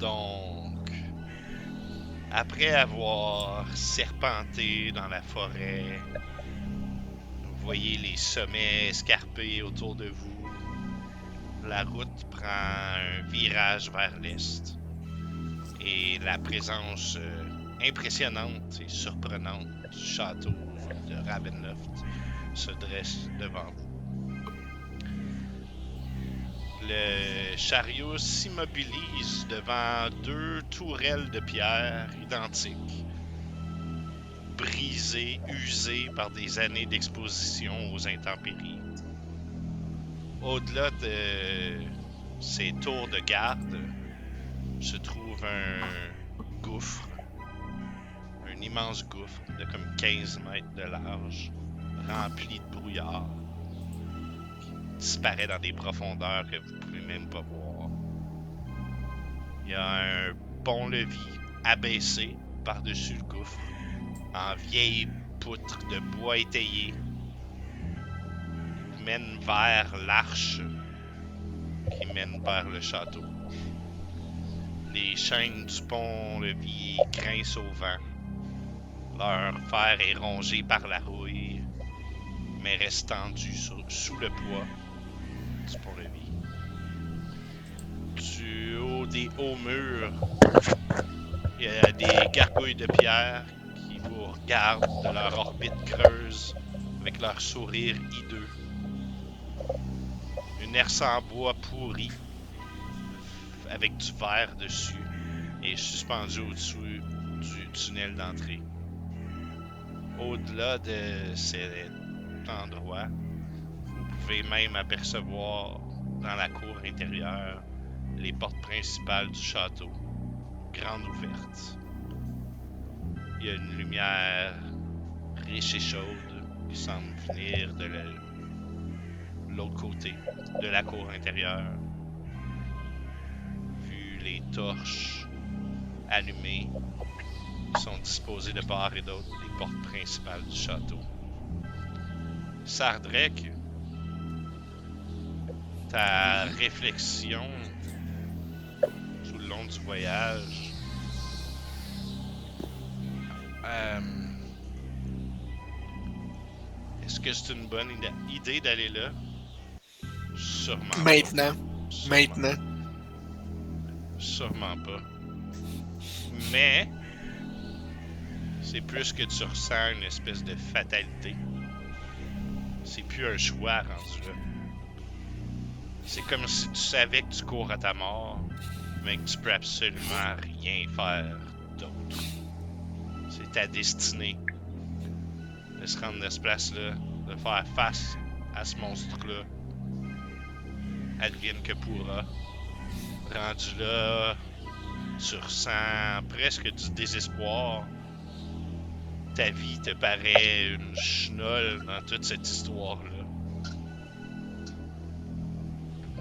Donc, après avoir serpenté dans la forêt, vous voyez les sommets escarpés autour de vous. La route prend un virage vers l'est. Et la présence impressionnante et surprenante du château de Ravenloft se dresse devant vous. Le chariot s'immobilise devant deux tourelles de pierre identiques, brisées, usées par des années d'exposition aux intempéries. Au-delà de ces tours de garde se trouve un gouffre, un immense gouffre de comme 15 mètres de large, rempli de brouillard, disparaît dans des profondeurs que vous pouvez même pas voir. Il y a un pont-levis abaissé par-dessus le gouffre, en vieille poutre de bois étayé, qui mène vers l'arche qui mène vers le château. Les chaînes du pont-levis grincent au vent. Leur fer est rongé par la rouille, mais reste tendu sous le poids du pont-levis. Du haut des hauts murs, il y a des gargouilles de pierre qui vous regardent de leur orbite creuse avec leur sourire hideux. Une herse en bois pourri avec du verre dessus est suspendue au-dessus du tunnel d'entrée. Au-delà de cet endroit, vous pouvez même apercevoir dans la cour intérieure les portes principales du château, grandes ouvertes. Il y a une lumière riche et chaude qui semble venir de l'autre côté de la cour intérieure. Vu les torches allumées qui sont disposées de part et d'autre des portes principales du château. Sardrek, ta réflexion tout le long du voyage est-ce que c'est une bonne idée d'aller là? Sûrement Maintenant. pas. Maintenant. Sûrement pas. Mais c'est plus que tu ressens une espèce de fatalité. C'est plus un choix rendu là. C'est comme si tu savais que tu cours à ta mort, mais que tu peux absolument rien faire d'autre. C'est ta destinée de se rendre à cette place-là, de faire face à ce monstre-là. Advienne que pourra. Rendu là, tu ressens presque du désespoir. Ta vie te paraît une chenole dans toute cette histoire-là.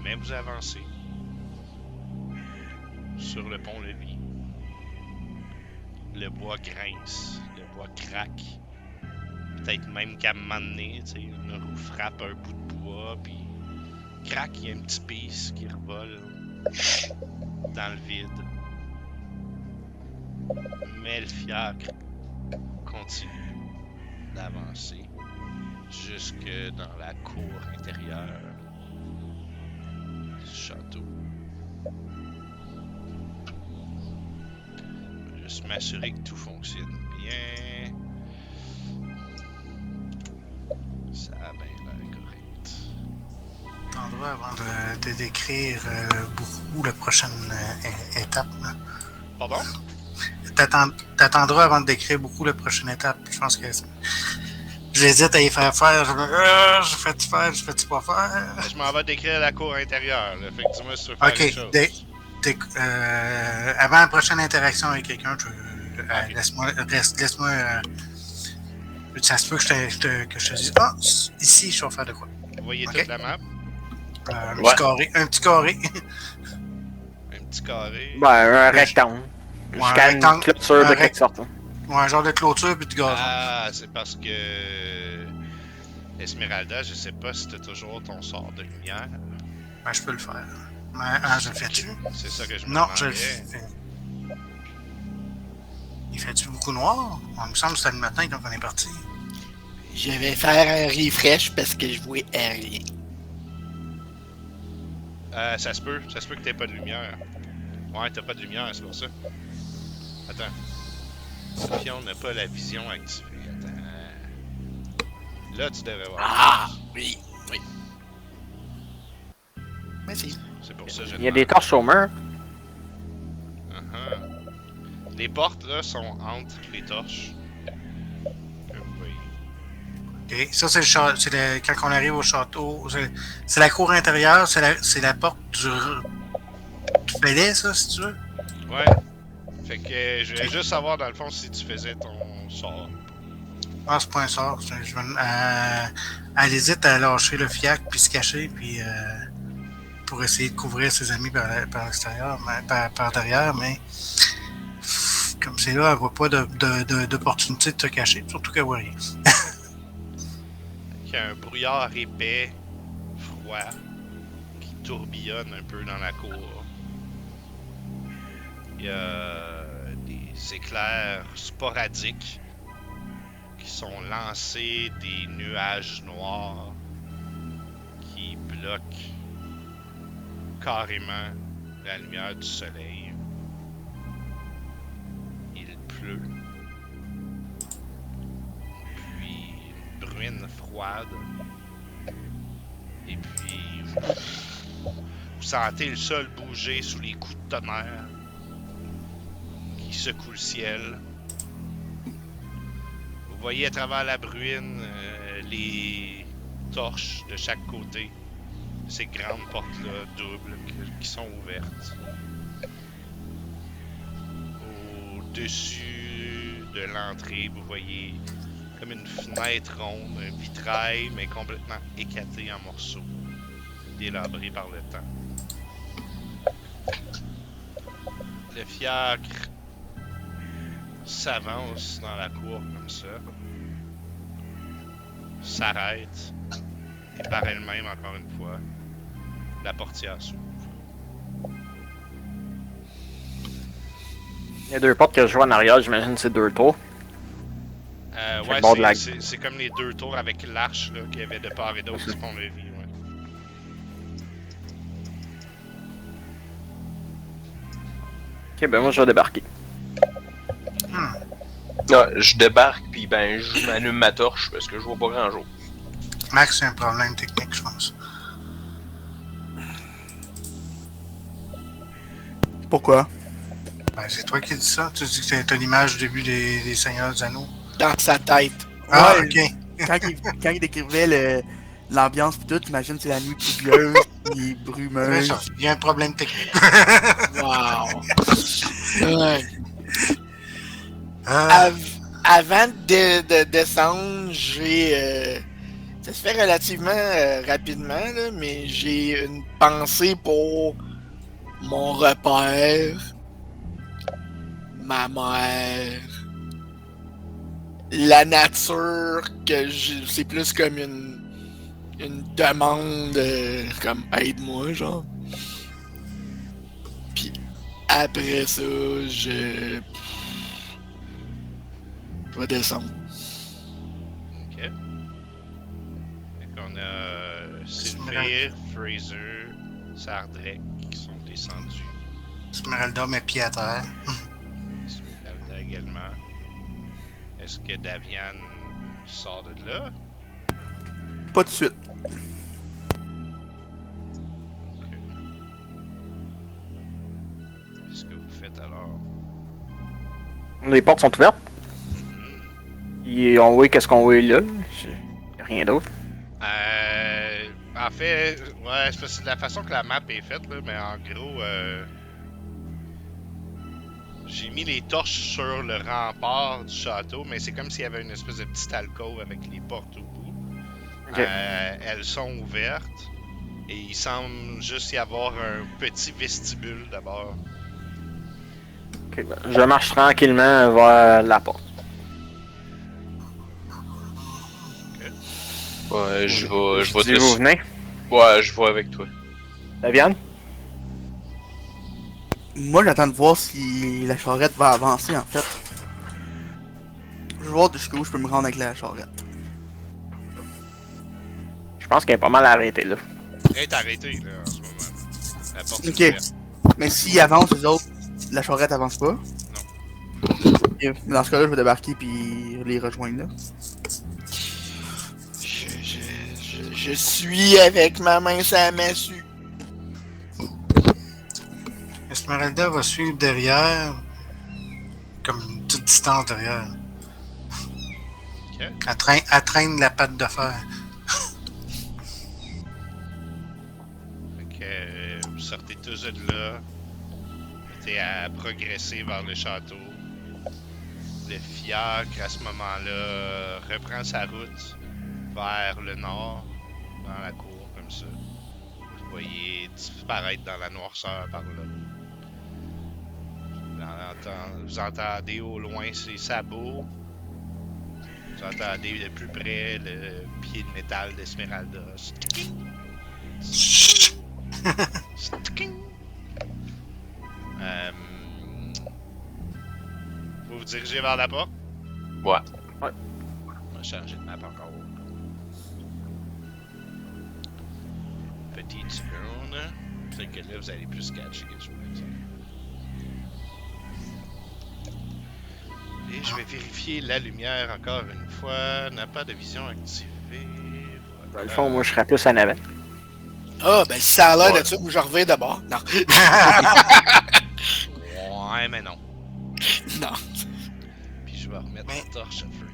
Mais vous avancez sur le pont-levis. Le bois grince, le bois craque. Peut-être même qu'à un moment donné, une roue frappe un bout de bois, puis craque, il y a un petit pisse qui revole dans le vide. Mais le fiacre continue d'avancer jusque dans la cour intérieure du château. Je vais juste m'assurer que tout fonctionne bien. Ça a bien l'air correct. Endroit avant de décrire beaucoup la prochaine étape. Là. Pardon? T'attendras avant de décrire beaucoup la prochaine étape. Je pense que j'hésite à y faire. Je fais-tu faire, je fais-tu pas faire? Je m'en vais décrire la cour intérieure. Là. Fait que dis-moi si tu veux faire quelque chose. Avant la prochaine interaction avec quelqu'un, Okay. laisse-moi. Ça se peut que je te dise, ici, je vais faire de quoi? Vous voyez Okay. toute la map? Un petit carré. Un petit carré. Ben, un rectangle. Jusqu'à une clôture de quelque sorte. Ouais, un genre de clôture puis de gazon. Ah, c'est parce que Esmeralda, je sais pas si t'as toujours ton sort de lumière. Ben, je peux le faire. Je le fais-tu? C'est ça que je me Non, je le demandais. fais. Il fait-tu beaucoup noir? On me semble que c'était le matin quand on est parti. Je vais faire un refresh parce que je vois rien. Ça se peut que t'aies pas de lumière. Ouais, t'as pas de lumière, c'est pour ça. Attends. Sofion n'a pas la vision activée. Attends. Là, tu devrais voir. Ah, oui. Merci. C'est pour ça que je Il y a des torches au mur. Les portes, là, sont entre les torches. Oui. Ok, ça c'est quand on arrive au château. C'est la cour intérieure, c'est la porte du palais, ça, si tu veux. Ouais. Fait que je voulais juste savoir, dans le fond, si tu faisais ton sort. Ah, c'est pas un sort. Elle hésite à lâcher le fiac puis se cacher, puis pour essayer de couvrir ses amis par l'extérieur, par derrière, mais comme c'est là, elle voit pas d'opportunité de te cacher, surtout qu'elle voit rien. Il y a un brouillard épais, froid, qui tourbillonne un peu dans la cour. Il y a des éclairs sporadiques qui sont lancés des nuages noirs qui bloquent carrément la lumière du soleil. Il pleut. Puis une bruine froide. Et puis vous sentez le sol bouger sous les coups de tonnerre qui secouent le ciel. Vous voyez à travers la bruine les torches de chaque côté. Ces grandes portes-là, doubles, qui sont ouvertes. Au-dessus de l'entrée, vous voyez comme une fenêtre ronde, un vitrail, mais complètement éclaté en morceaux, délabré par le temps. Le fiacre s'avance dans la cour comme ça, s'arrête, et par elle-même, encore une fois, la portière s'ouvre. Il y a deux portes que je vois en arrière, j'imagine que c'est deux tours. Ouais, bord de la- c'est comme les deux tours avec l'arche là, qu'il y avait de part et d'autre du pont-levis. Ouais. Ok, ben moi je vais débarquer. Non, je débarque, puis ben, je m'allume ma torche parce que je vois pas grand-chose. Max, c'est un problème technique, je pense. Pourquoi? Ben, c'est toi qui dis ça? Tu dis que t'as l'image du début des Seigneurs des Anneaux? Dans sa tête. Ah, Ouais. ok. Quand il décrivait l'ambiance pis tout, t'imagines c'est la nuit pluvieuse, puis C'est brumeuse. ça. Il y a un problème technique. Wow. Ouais. Ah, Avant de descendre, j'ai... ça se fait relativement rapidement, là, mais j'ai une pensée pour mon repère, ma mère, la nature, c'est plus comme une demande, comme aide-moi, genre. Puis après ça, je vais descendre. Ok. Fait qu'on a Sylvie, Fraser, Sardrek qui sont descendus. Esmeralda met pied à terre. Esmeralda également. Est-ce que Davian sort de là? Pas de suite. Ok. Qu'est-ce que vous faites alors? Les portes sont ouvertes. Et on voit qu'est-ce qu'on voit là. Y a rien d'autre. En fait, ouais, c'est parce que la façon que la map est faite, là, mais en gros, j'ai mis les torches sur le rempart du château, mais c'est comme s'il y avait une espèce de petite alcôve avec les portes au bout. Ok. Elles sont ouvertes et il semble juste y avoir un petit vestibule d'abord. Ok, ben, je marche tranquillement vers la porte. Ouais, je vais Si te vous laisser. venez. Ouais, je vais avec toi. Davian? Moi, j'attends de voir si la charrette va avancer, en fait. Je vais voir jusqu'où je peux me rendre avec la charrette. Je pense qu'elle est pas mal arrêtée, là. Elle est arrêtée, là, en ce moment. La porte est Ok. ouverte. Mais s'ils avancent, les autres, la charrette avance pas. Ok. Dans ce cas-là, je vais débarquer puis les rejoindre, là. Je suis avec ma main sur la massue. Esmeralda va suivre derrière, comme une petite distance derrière. Ok. Elle traîne la patte de fer. Fait que vous sortez tous de là. Vous êtes à progresser vers le château. Le fiacre, à ce moment-là, reprend sa route vers le nord, dans la cour, comme ça. Vous voyez disparaître dans la noirceur par là. Vous entendez au loin ses sabots. Vous entendez de plus près le pied de métal d'Esmeralda. Sticking! Sticking! Vous vous dirigez vers la porte? Ouais. On va changer de map encore. Petite seconde. Peut-être que là, vous allez plus catcher que je voulais dire. Et je vais vérifier la lumière encore une fois. N'a pas de vision activée. Dans le fond, moi, je serais plus en avant. Ah, ben si ça a l'air de ça, où je reviens d'abord. Non. Ouais, mais non. Non. Puis je vais remettre Mais- la torche à feu.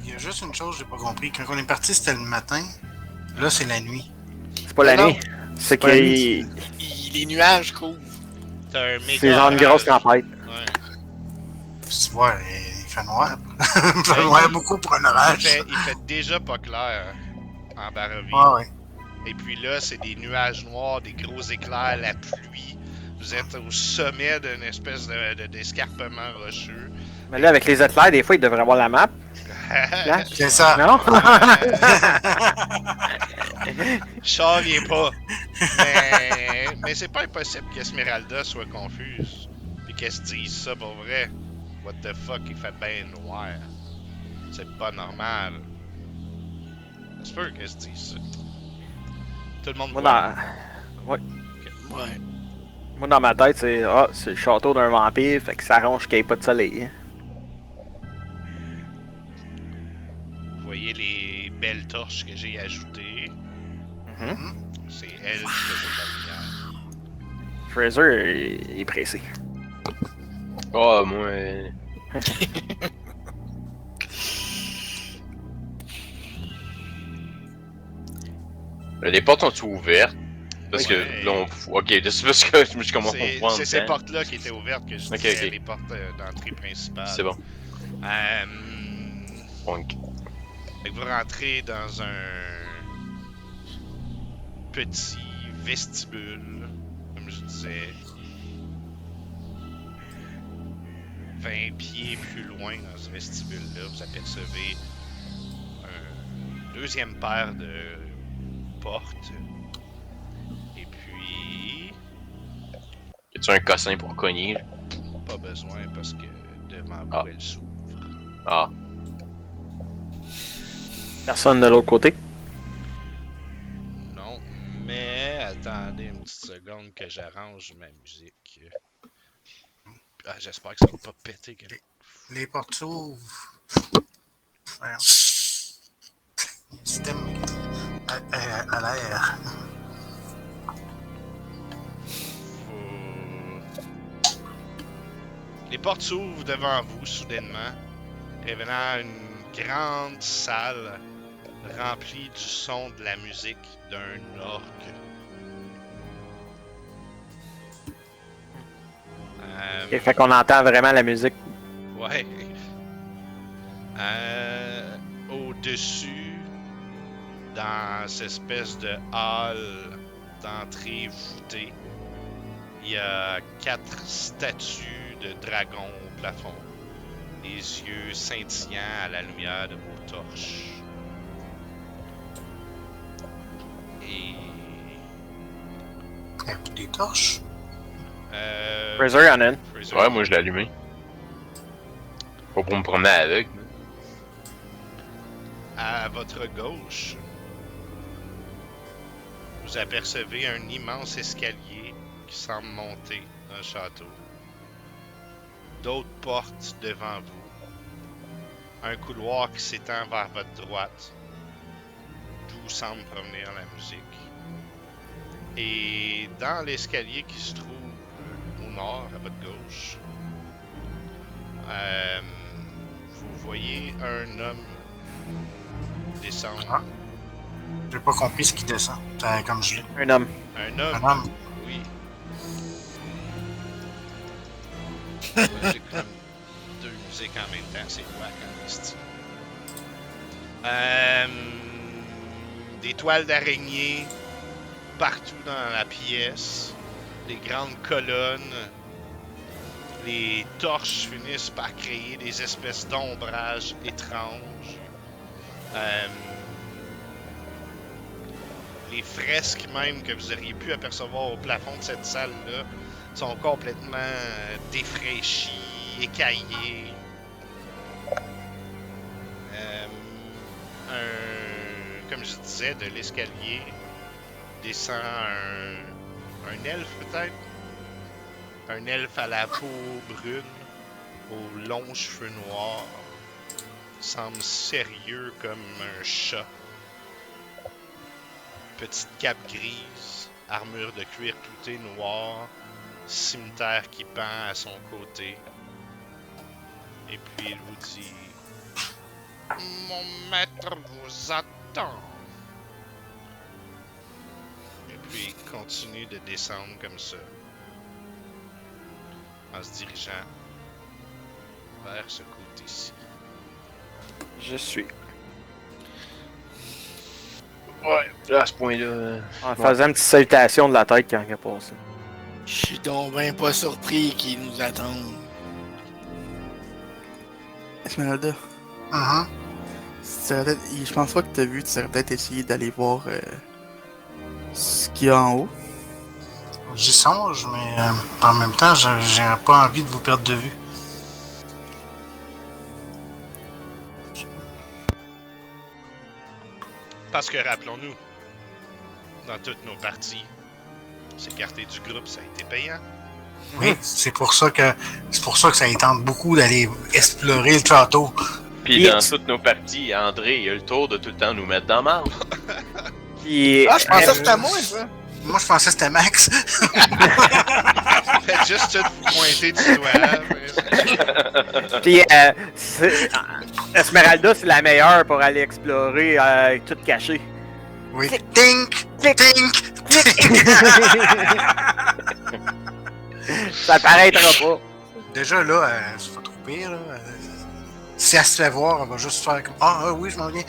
Il y a juste une chose que j'ai pas compris. Quand on est parti, c'était le matin. Là, c'est la nuit. C'est pas la Non, nuit. C'est pas la que nuit, Les nuages couvrent. C'est un méga. c'est genre une grosse orage. tempête. Ouais. Tu vois, il fait noir. Il fait noir beaucoup pour un orage. Il fait déjà pas clair en Barovie. Ouais. Et puis là, c'est des nuages noirs, des gros éclairs, la pluie. Vous êtes au sommet d'une espèce d'escarpement rocheux. Mais là, avec les éclairs, des fois, ils devraient avoir la map. Là. C'est ça. Non? Char vient pas. Mais c'est pas impossible qu'Esmeralda soit confuse. Puis qu'elle se dise ça pour vrai. What the fuck, il fait bien noir. C'est pas normal. Ça se peut qu'elle se dise ça. Tout le monde Moi, voit. Ouais. Moi, dans ma tête, c'est le château d'un vampire, fait que ça arrange qu'il n'y ait pas de soleil. Hein. Vous voyez les belles torches que j'ai ajoutées. Mhm. C'est elle qui faisait de la lumière. Fraser il est pressé. Oh, moi. Les portes sont ouvertes? Parce Ouais. que là, ok, c'est parce que je commence à comprendre. C'est ces portes-là qui étaient ouvertes que je Ok, disais, ok. les portes d'entrée principale. C'est bon. Donc, Fait que vous rentrez dans un petit vestibule, comme je disais. 20 pieds plus loin dans ce vestibule-là, vous apercevez un deuxième paire de portes. Et puis, y a-tu un cossin pour cogner? Là? pas besoin parce que devant vous, Ah. elle s'ouvre. Ah. Personne de l'autre côté. Non, mais attendez une petite seconde que j'arrange ma musique. Ah, j'espère que ça va pas péter. Les portes s'ouvrent. Voyons. Le système à l'air. Les portes s'ouvrent devant vous soudainement, révélant une grande salle remplie du son de la musique d'un orgue. Et fait qu'on entend vraiment la musique. Ouais. Au-dessus, dans cette espèce de hall d'entrée voûtée, il y a 4 statues de dragons au plafond, les yeux scintillants à la lumière de vos torches. Et Avec des torches. Fraser en a une. Fraser. Ouais, moi je l'ai allumé. Pas pour me promener avec. À votre gauche, vous apercevez un immense escalier qui semble monter dans le château. D'autres portes devant vous. Un couloir qui s'étend vers votre droite, d'où semble provenir la musique. Et dans l'escalier qui se trouve au nord, à votre gauche, vous voyez un homme descendre. Ah. J'ai pas compris ce qui descend. Comme je l'ai. Un homme. Un homme, Un homme. oui. J'ai comme deux musiques en même temps, c'est quoi comme style? Des toiles d'araignée partout dans la pièce, des grandes colonnes, les torches finissent par créer des espèces d'ombrages étranges. Les fresques même que vous auriez pu apercevoir au plafond de cette salle-là sont complètement défraîchies, écaillées. Comme je disais, de l'escalier descend un elfe peut-être. Un elfe à la peau brune, aux longs cheveux noirs. Semble sérieux comme un chat. Petite cape grise, armure de cuir clouté noir, cimetière qui pend à son côté. Et puis il vous dit: mon maître vous attend. Et puis il continue de descendre comme ça, en se dirigeant vers ce côté-ci. Je suis. Ouais, là, à ce point-là. En faisant une petite salutation de la tête quand il a passé. Je suis donc ben pas surpris qu'ils nous attendent. Esmeralda, je pense pas que t'as vu, tu aurais peut-être essayé d'aller voir ce qu'il y a en haut. J'y songe, mais en même temps, j'ai pas envie de vous perdre de vue. Parce que rappelons-nous, dans toutes nos parties, s'écarter du groupe, ça a été payant. Oui, c'est pour ça que ça tente beaucoup d'aller explorer le château. Puis dans toutes nos parties, André il a le tour de tout le temps nous mettre dans la marde. Puis, Ah, je pensais que c'était à moi, ça! Moi, je pensais que c'était Max. Faites juste tout vous pointer du doigt. puis Esmeralda, c'est la meilleure pour aller explorer tout caché. Oui. Tink! Tink! Ça paraîtra pas. Déjà, là, c'est pas trop pire, là. Si elle se fait voir, elle va juste faire comme ah oui, je m'en viens.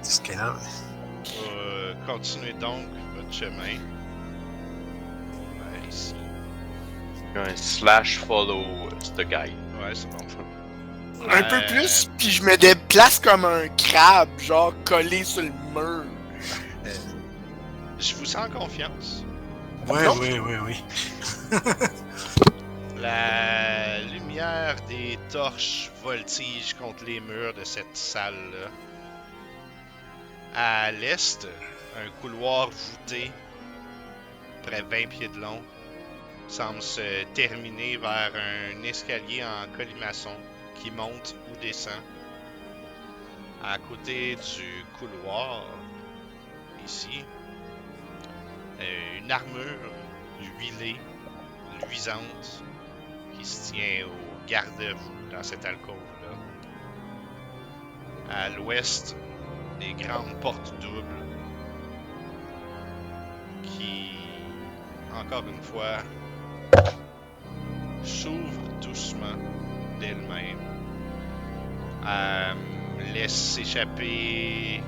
C'est ce qu'elle a. Continuez donc votre chemin vers ici. Un slash follow ce guy. Ouais, c'est bon. Un peu plus, puis je me déplace comme un crabe, genre collé sur le mur. Je vous sens confiance. Oui. La lumière des torches voltige contre les murs de cette salle-là. À l'est, un couloir voûté, près de 20 pieds de long, semble se terminer vers un escalier en colimaçon qui monte ou descend. À côté du couloir, ici, une armure huilée, luisante, qui se tient au garde-vous dans cette alcôve-là. À l'ouest, des grandes portes doubles qui, encore une fois, s'ouvrent doucement d'elles-mêmes, laissent s'échapper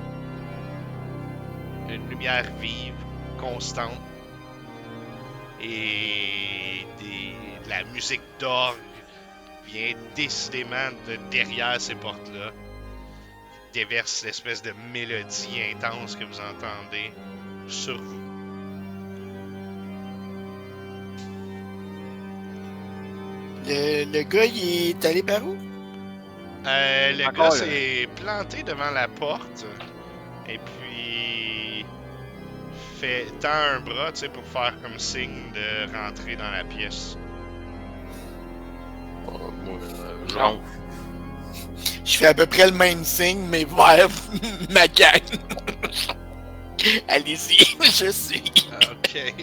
une lumière vive, constante, et de la musique d'orgue vient décidément de derrière ces portes-là, déverse l'espèce de mélodie intense que vous entendez sur vous. Le gars, il est allé par où? Le Encore, gars là. s'est planté devant la porte et puis tend un bras, tu sais, pour faire comme signe de rentrer dans la pièce. Moi, je rentre. Je fais à peu près le même signe, mais vers ma gang. Allez-y, je suis. Ok.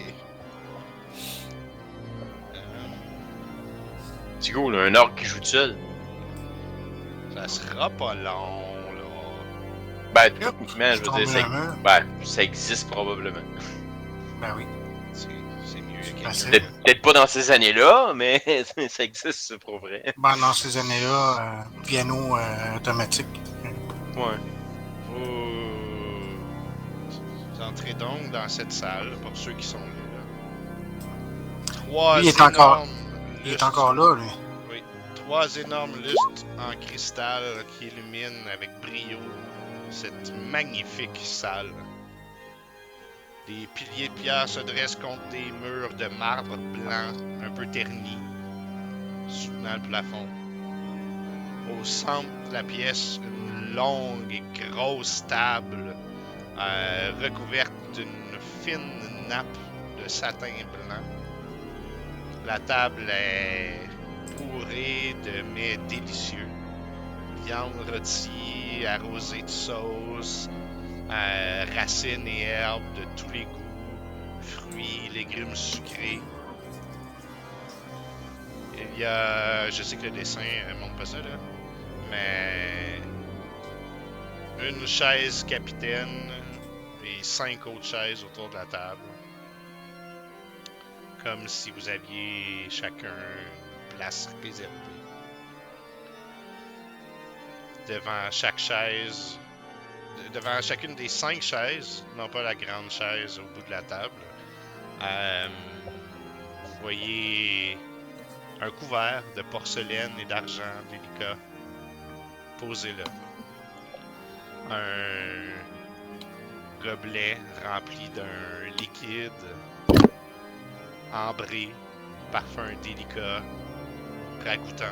C'est cool, un orc qui joue tout seul. Ça sera pas long, là. Ben, techniquement, je veux dire, Tomber un mur. ça existe probablement. Ben oui. C'est mieux que Facile. quelqu'un. Peut-être pas dans ces années-là, mais ça existe, c'est pour vrai. Ben, dans ces années-là, piano automatique. Ouais. Vous entrez donc dans cette salle, pour ceux qui sont là. Trois Il est encore- énormes Il est lustres- encore là, lui. Oui. Trois énormes lustres en cristal qui illuminent avec brio cette magnifique salle. Des piliers de pierre se dressent contre des murs de marbre blanc un peu ternis, soutenant le plafond. Au centre de la pièce, une longue et grosse table recouverte d'une fine nappe de satin blanc. La table est bourrée de mets délicieux. Viande rôtie, arrosée de sauce, racines et herbes de tous les goûts, fruits, légumes sucrés. Il y a, je sais que le dessin montre pas ça là, mais une chaise capitaine et 5 autres chaises autour de la table. Comme si vous aviez chacun une place réservée. Devant chaque chaise, devant chacune des 5 chaises, non pas la grande chaise au bout de la table, vous voyez un couvert de porcelaine et d'argent délicat posé là. Un gobelet rempli d'un liquide ambré, parfum délicat, ragoûtant.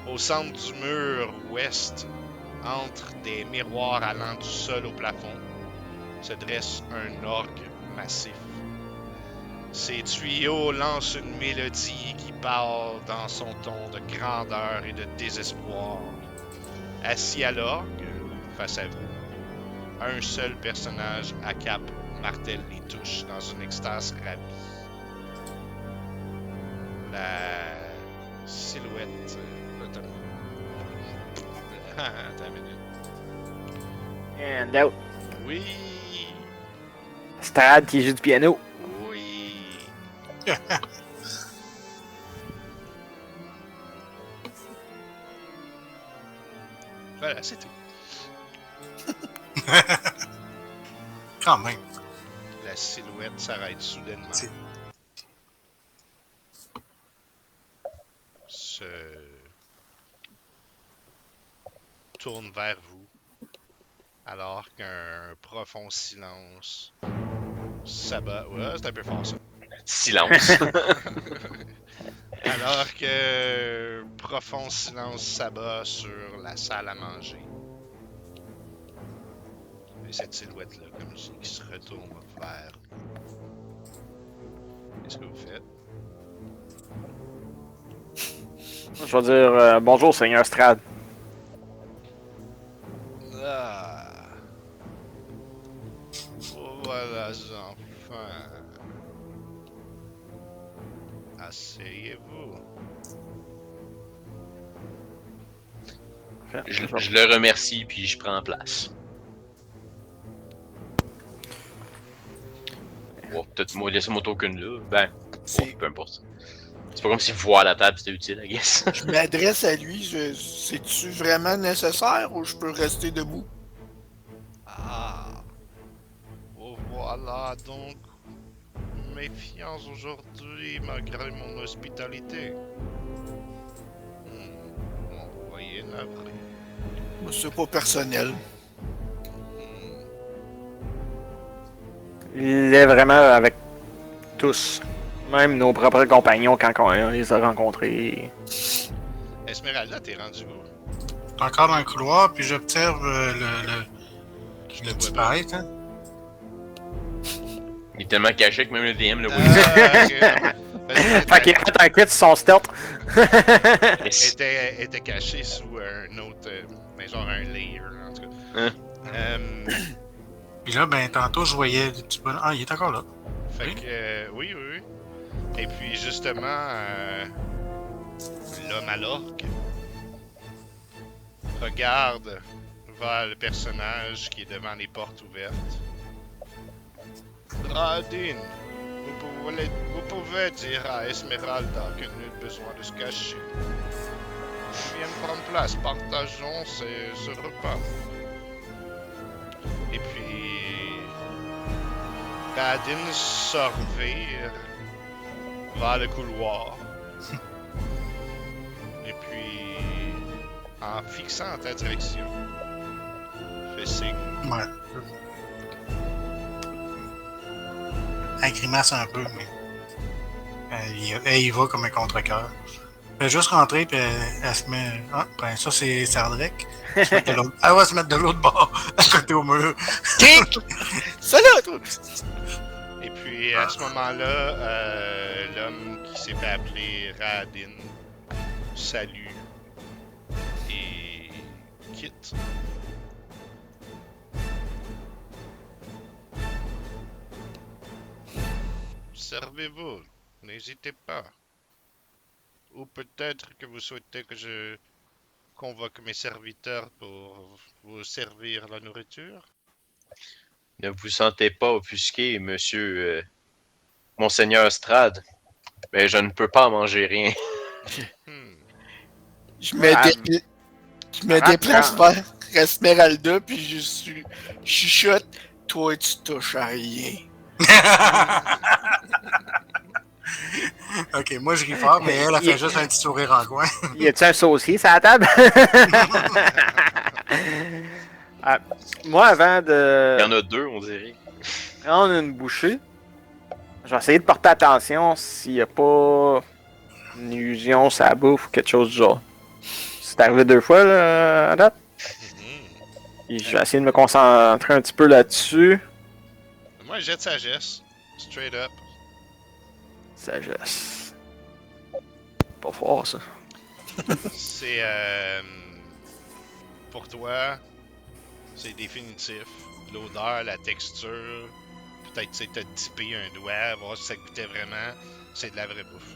Au centre du mur ouest, entre des miroirs allant du sol au plafond, se dresse un orgue massif. Ses tuyaux lancent une mélodie qui parle dans son ton de grandeur et de désespoir. Assis à l'orgue, face à vous, un seul personnage à cap martèle les touches dans une extase ravie. La silhouette... Attends une minute. And out. Oui! Strad qui joue du piano. Oui! Voilà, c'est tout. Quand même. La silhouette s'arrête soudainement. C'est- Se tourne vers vous alors qu'un profond silence s'abat. Ouais, c'est un peu fort ça. Silence. Alors que profond silence s'abat sur la salle à manger. Et cette silhouette-là, comme je dis, qui se retourne vers vous. Qu'est-ce que vous faites? Je vais dire bonjour, Seigneur Strad. Ah. Voilà, enfants. Asseyez-vous. Je le remercie, puis je prends place. Bon, peut-être moi laisser mon token là. Ben, C'est- peu importe. C'est pas comme si voir la table c'était utile, I guess. Je m'adresse à lui. C'est-tu vraiment nécessaire ou je peux rester debout? Ah. Oh, voilà donc. Méfiance aujourd'hui malgré mon hospitalité. Bon, vous voyez navré. C'est pas personnel. Il est vraiment avec tous. Même nos propres compagnons, quand on les a rencontrés. Esmeralda, t'es rendu où? Encore dans le couloir, puis j'observe le Je le vois pas. disparaître. Hein? Il est tellement caché que même le DM le voit. Fait qu'il a fait un crit sur son stealth. était caché sous un autre, mais genre un layer, en tout cas. Hein? Puis là, ben, tantôt, je voyais des petits bonhommes. Ah, il est encore là. Fait que, oui. Et puis, justement, l'homme à l'orque regarde vers le personnage qui est devant les portes ouvertes. Radin, vous pouvez dire à Esmeralda que nul besoin de se cacher. Viens prendre place, partageons ce repas. Et puis, Radin sort vers le couloir. Et puis, en fixant ta direction, fais signe. Ouais. Elle grimace un peu, mais elle y va comme un contre-cœur. Elle va juste rentrer, puis elle se met... Ah, ben ça, c'est Sardrek. Elle va se mettre de l'autre bord, à côté au mur. Kink! Salut, toi! Et puis, à ce moment-là, l'homme qui s'est fait appeler Radin salue et quitte. Servez-vous, n'hésitez pas. Ou peut-être que vous souhaitez que je convoque mes serviteurs pour vous servir la nourriture? Ne vous sentez pas offusqué, monsieur Monseigneur Strad. Mais je ne peux pas manger rien. Je me déplace vers Esmeralda, puis je chuchote. Toi, tu touches à rien. Ok, moi je ris fort, mais elle a fait juste un petit sourire en coin. Y a-tu un saucier sur la table? Ah, moi, avant de. Il y en a deux, on dirait. On a une bouchée. Je vais essayer de porter attention s'il n'y a pas une illusion sur la bouffe ou quelque chose du genre. C'est arrivé 2 fois là, à date. Et je vais essayer de me concentrer un petit peu là-dessus. Moi, jette sagesse. Straight up. Sagesse. Pas fort ça. C'est pour toi, c'est définitif. L'odeur, la texture, peut-être tu sais, t'as dippé un doigt, voir si ça goûtait vraiment. C'est de la vraie bouffe.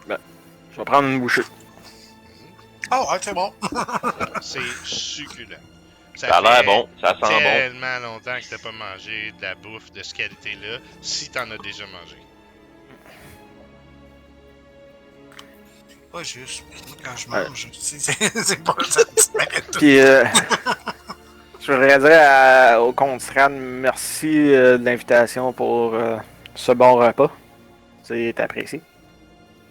Ben, je vais prendre une bouchée. Oh, ouais, c'est bon. C'est succulent. Ça a l'air bon, ça sent bon. Tellement longtemps que t'as pas mangé de la bouffe de cette qualité-là, si t'en as déjà mangé. Pas juste. Quand je mange, c'est pas ça. Puis, je voudrais dire au comte Strad, merci de l'invitation pour ce bon repas. C'est apprécié.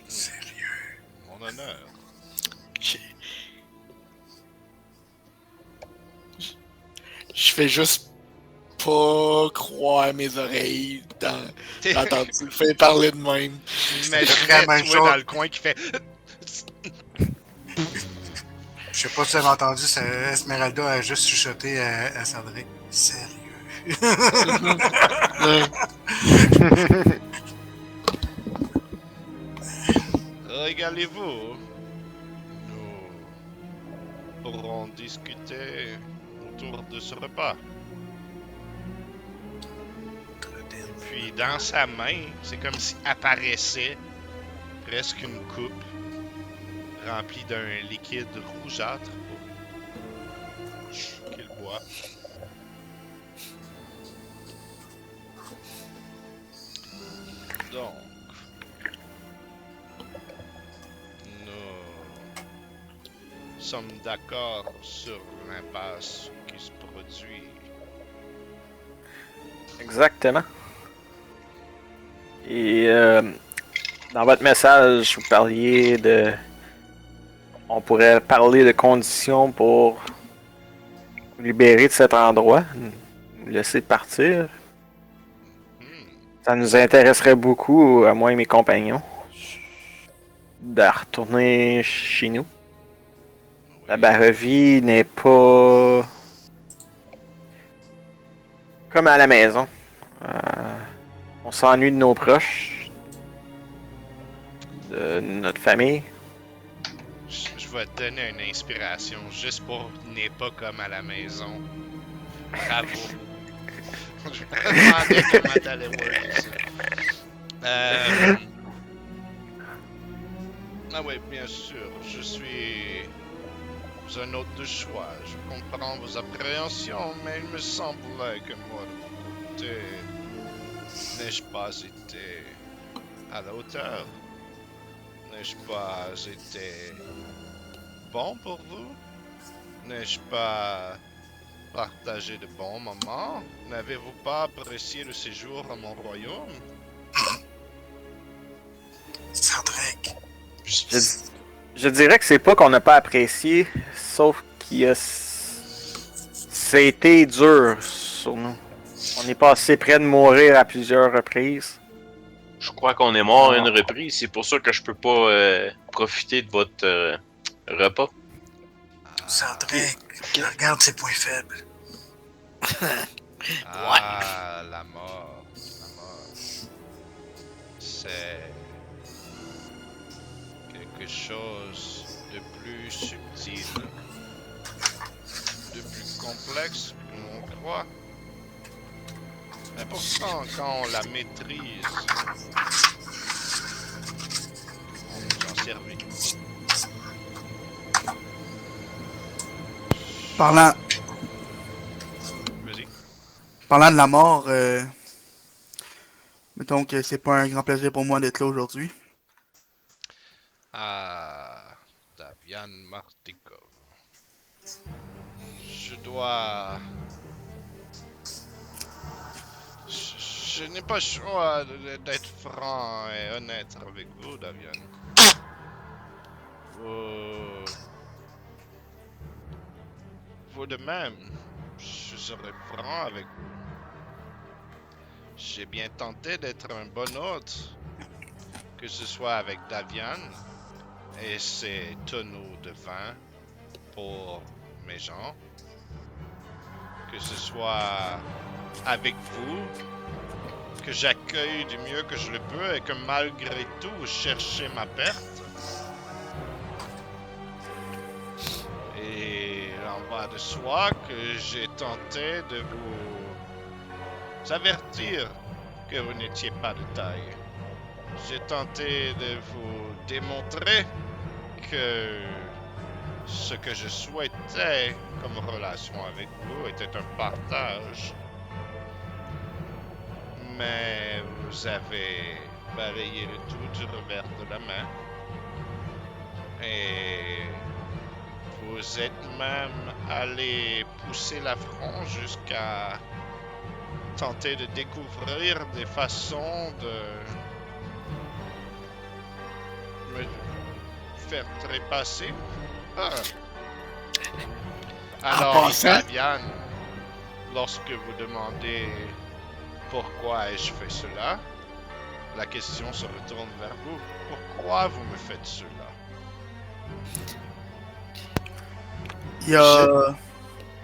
Sérieux. Mon honneur. Je fais juste pas croire mes oreilles d'entendre le fait parler de même. Imaginez toi dans le coin qui fait... Je sais pas si vous avez entendu, Esmeralda a juste chuchoté à Sardrek. Sérieux. Régalez-vous. Nous pourrons discuter autour de ce repas. Puis dans sa main, c'est comme si apparaissait presque une coupe remplie d'un liquide rougeâtre qu'il boit. Donc, nous sommes d'accord sur l'impasse qui se produit. Exactement. Et dans votre message, vous parliez de... On pourrait parler de conditions pour vous libérer de cet endroit, nous laisser partir. Ça nous intéresserait beaucoup, à moi et mes compagnons, de retourner chez nous. La Barovie n'est pas comme à la maison. On s'ennuie de nos proches, de notre famille. Je vais te donner une inspiration juste pour n'est pas comme à la maison. Bravo. Je me demandais comment t'allais voir ça. Ah oui, bien sûr, je suis un hôte de choix. Je comprends vos appréhensions, mais il me semblait que moi, de mon côté, n'ai-je pas été à la hauteur? N'ai-je pas été bon pour vous? N'ai-je pas partagé de bons moments? N'avez-vous pas apprécié le séjour à mon royaume? Cendric. Je dirais que c'est pas qu'on n'a pas apprécié, sauf qu'il a... C'était dur sur nous. On est passé près de mourir à plusieurs reprises. Je crois qu'on est mort à une reprise, c'est pour ça que je peux pas profiter de votre repas. Cendric, regarde ses points faibles. Ah, la mort. La mort. C'est quelque chose de plus subtil, de plus complexe que l'on croit. Mais pourtant, quand on la maîtrise, on nous en servit. Parlant Vas-y. Parlant de la mort, mettons que c'est pas un grand plaisir pour moi d'être là aujourd'hui. Ah, Davian Martikov. Je dois... Je n'ai pas le choix d'être franc et honnête avec vous, Davian. Vous de même, je serai franc avec vous. J'ai bien tenté d'être un bon hôte, que ce soit avec Davian et ses tonneaux de vin pour mes gens, que ce soit avec vous, que j'accueille du mieux que je le peux et que malgré tout, vous cherchez ma perte. Et il en va de soi que j'ai tenté de vous avertir que vous n'étiez pas de taille. J'ai tenté de vous démontrer que ce que je souhaitais comme relation avec vous était un partage. Mais vous avez balayé le tout du revers de la main. Et vous êtes même allé pousser l'affront jusqu'à tenter de découvrir des façons de me faire trépasser. Ah. Alors, passant. Davian, lorsque vous demandez pourquoi ai-je fait cela, la question se retourne vers vous. Pourquoi vous me faites cela? Il y a...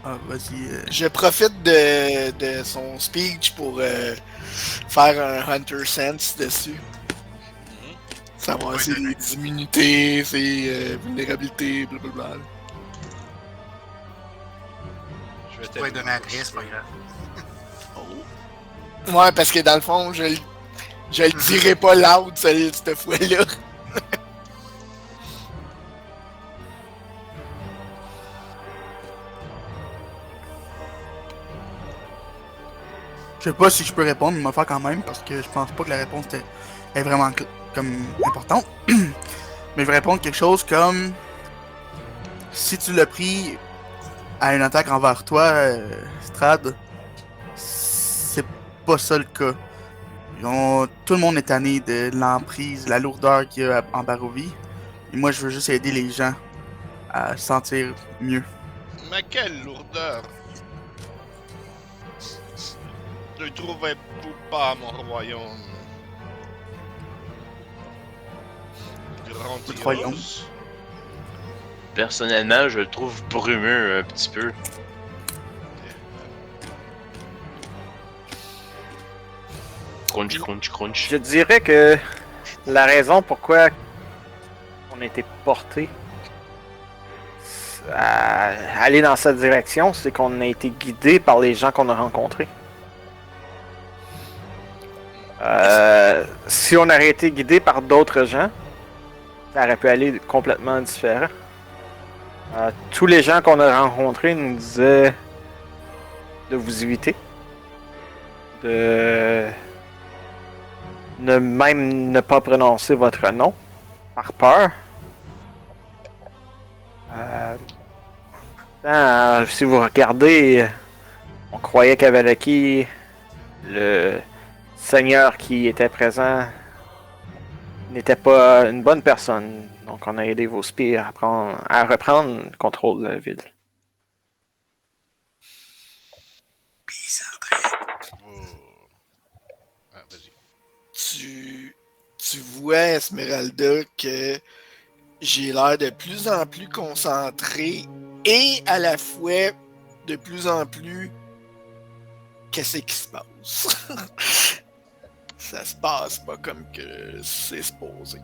Ah, vas-y. Je profite de son speech pour faire un Hunter Sense dessus. Savoir ses immunités, ses vulnérabilités, blablabla. Je vais Tu vas lui donner la pièce, c'est pas grave. Ouais, parce que dans le fond, je le dirai pas loud cette fois-là. Je sais pas si je peux répondre, mais je vais faire quand même, parce que je pense pas que la réponse est vraiment comme importante. Mais je vais répondre quelque chose comme... Si tu l'as pris à une attaque envers toi, Strad, c'est pas ça le cas. Tout le monde est tanné de l'emprise, la lourdeur qu'il y a en Barovie. Et moi, je veux juste aider les gens à se sentir mieux. Mais quelle lourdeur! Ne trouvez-vous pas mon royaume Votre royaume. grandiose? Personnellement, je le trouve brumeux un petit peu. Crunch, crunch, crunch. Je dirais que la raison pourquoi on a été porté à aller dans cette direction, c'est qu'on a été guidé par les gens qu'on a rencontrés. Si on aurait été guidé par d'autres gens, ça aurait pu aller complètement différent. Tous les gens qu'on a rencontrés nous disaient de vous éviter, de même ne pas prononcer votre nom par peur. Si vous regardez, on croyait qu'Avalaki, le seigneur qui était présent, n'était pas une bonne personne. Donc on a aidé vos spires à reprendre le contrôle de la ville. Ah, vas-y. Tu vois, Esmeralda, que j'ai l'air de plus en plus concentré et à la fois de plus en plus qu'est-ce qui se passe. Ça se passe pas comme que c'est supposé.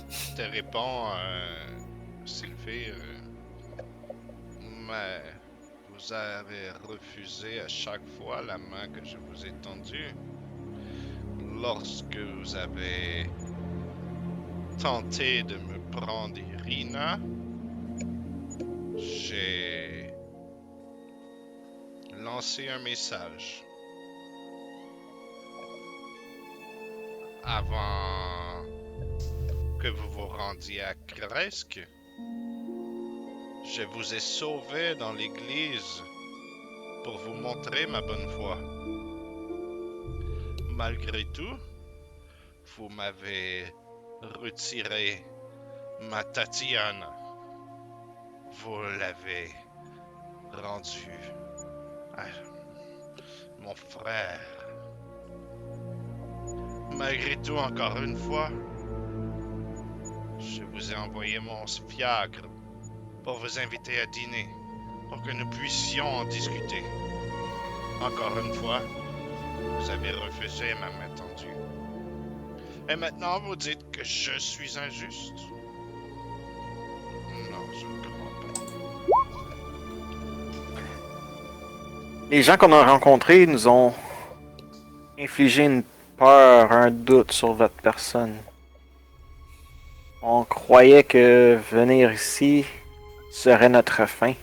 Je te réponds, Sylvie, mais vous avez refusé à chaque fois la main que je vous ai tendue. Lorsque vous avez tenté de me prendre Irina, j'ai lancé un message. Avant que vous vous rendiez à Kresk, je vous ai sauvé dans l'église pour vous montrer ma bonne foi. Malgré tout, vous m'avez retiré ma Tatiana. Vous l'avez rendu à mon frère. Malgré tout, encore une fois, je vous ai envoyé mon fiacre pour vous inviter à dîner, pour que nous puissions en discuter. Encore une fois, vous avez refusé ma main tendue. Et maintenant, vous dites que je suis injuste? Non, je ne crois pas. Les gens qu'on a rencontrés nous ont infligé une peur, un doute sur votre personne. On croyait que venir ici serait notre fin.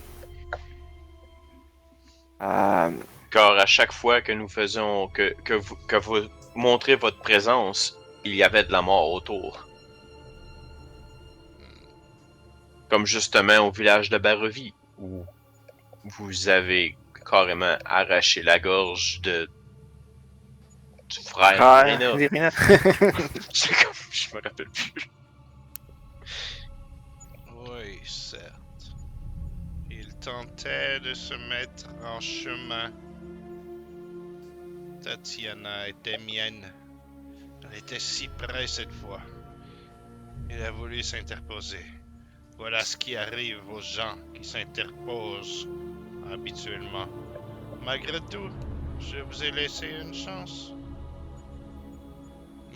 Car à chaque fois que nous faisions que vous montrez votre présence, il y avait de la mort autour. Comme justement au village de Barovie, où vous avez carrément arraché la gorge du frère d'Irina. Irina. Je me rappelle plus. Oui, certes. Il tentait de se mettre en chemin. Tatiana était mienne. Elle était si près cette fois. Il a voulu s'interposer. Voilà ce qui arrive aux gens qui s'interposent habituellement. Malgré tout, je vous ai laissé une chance.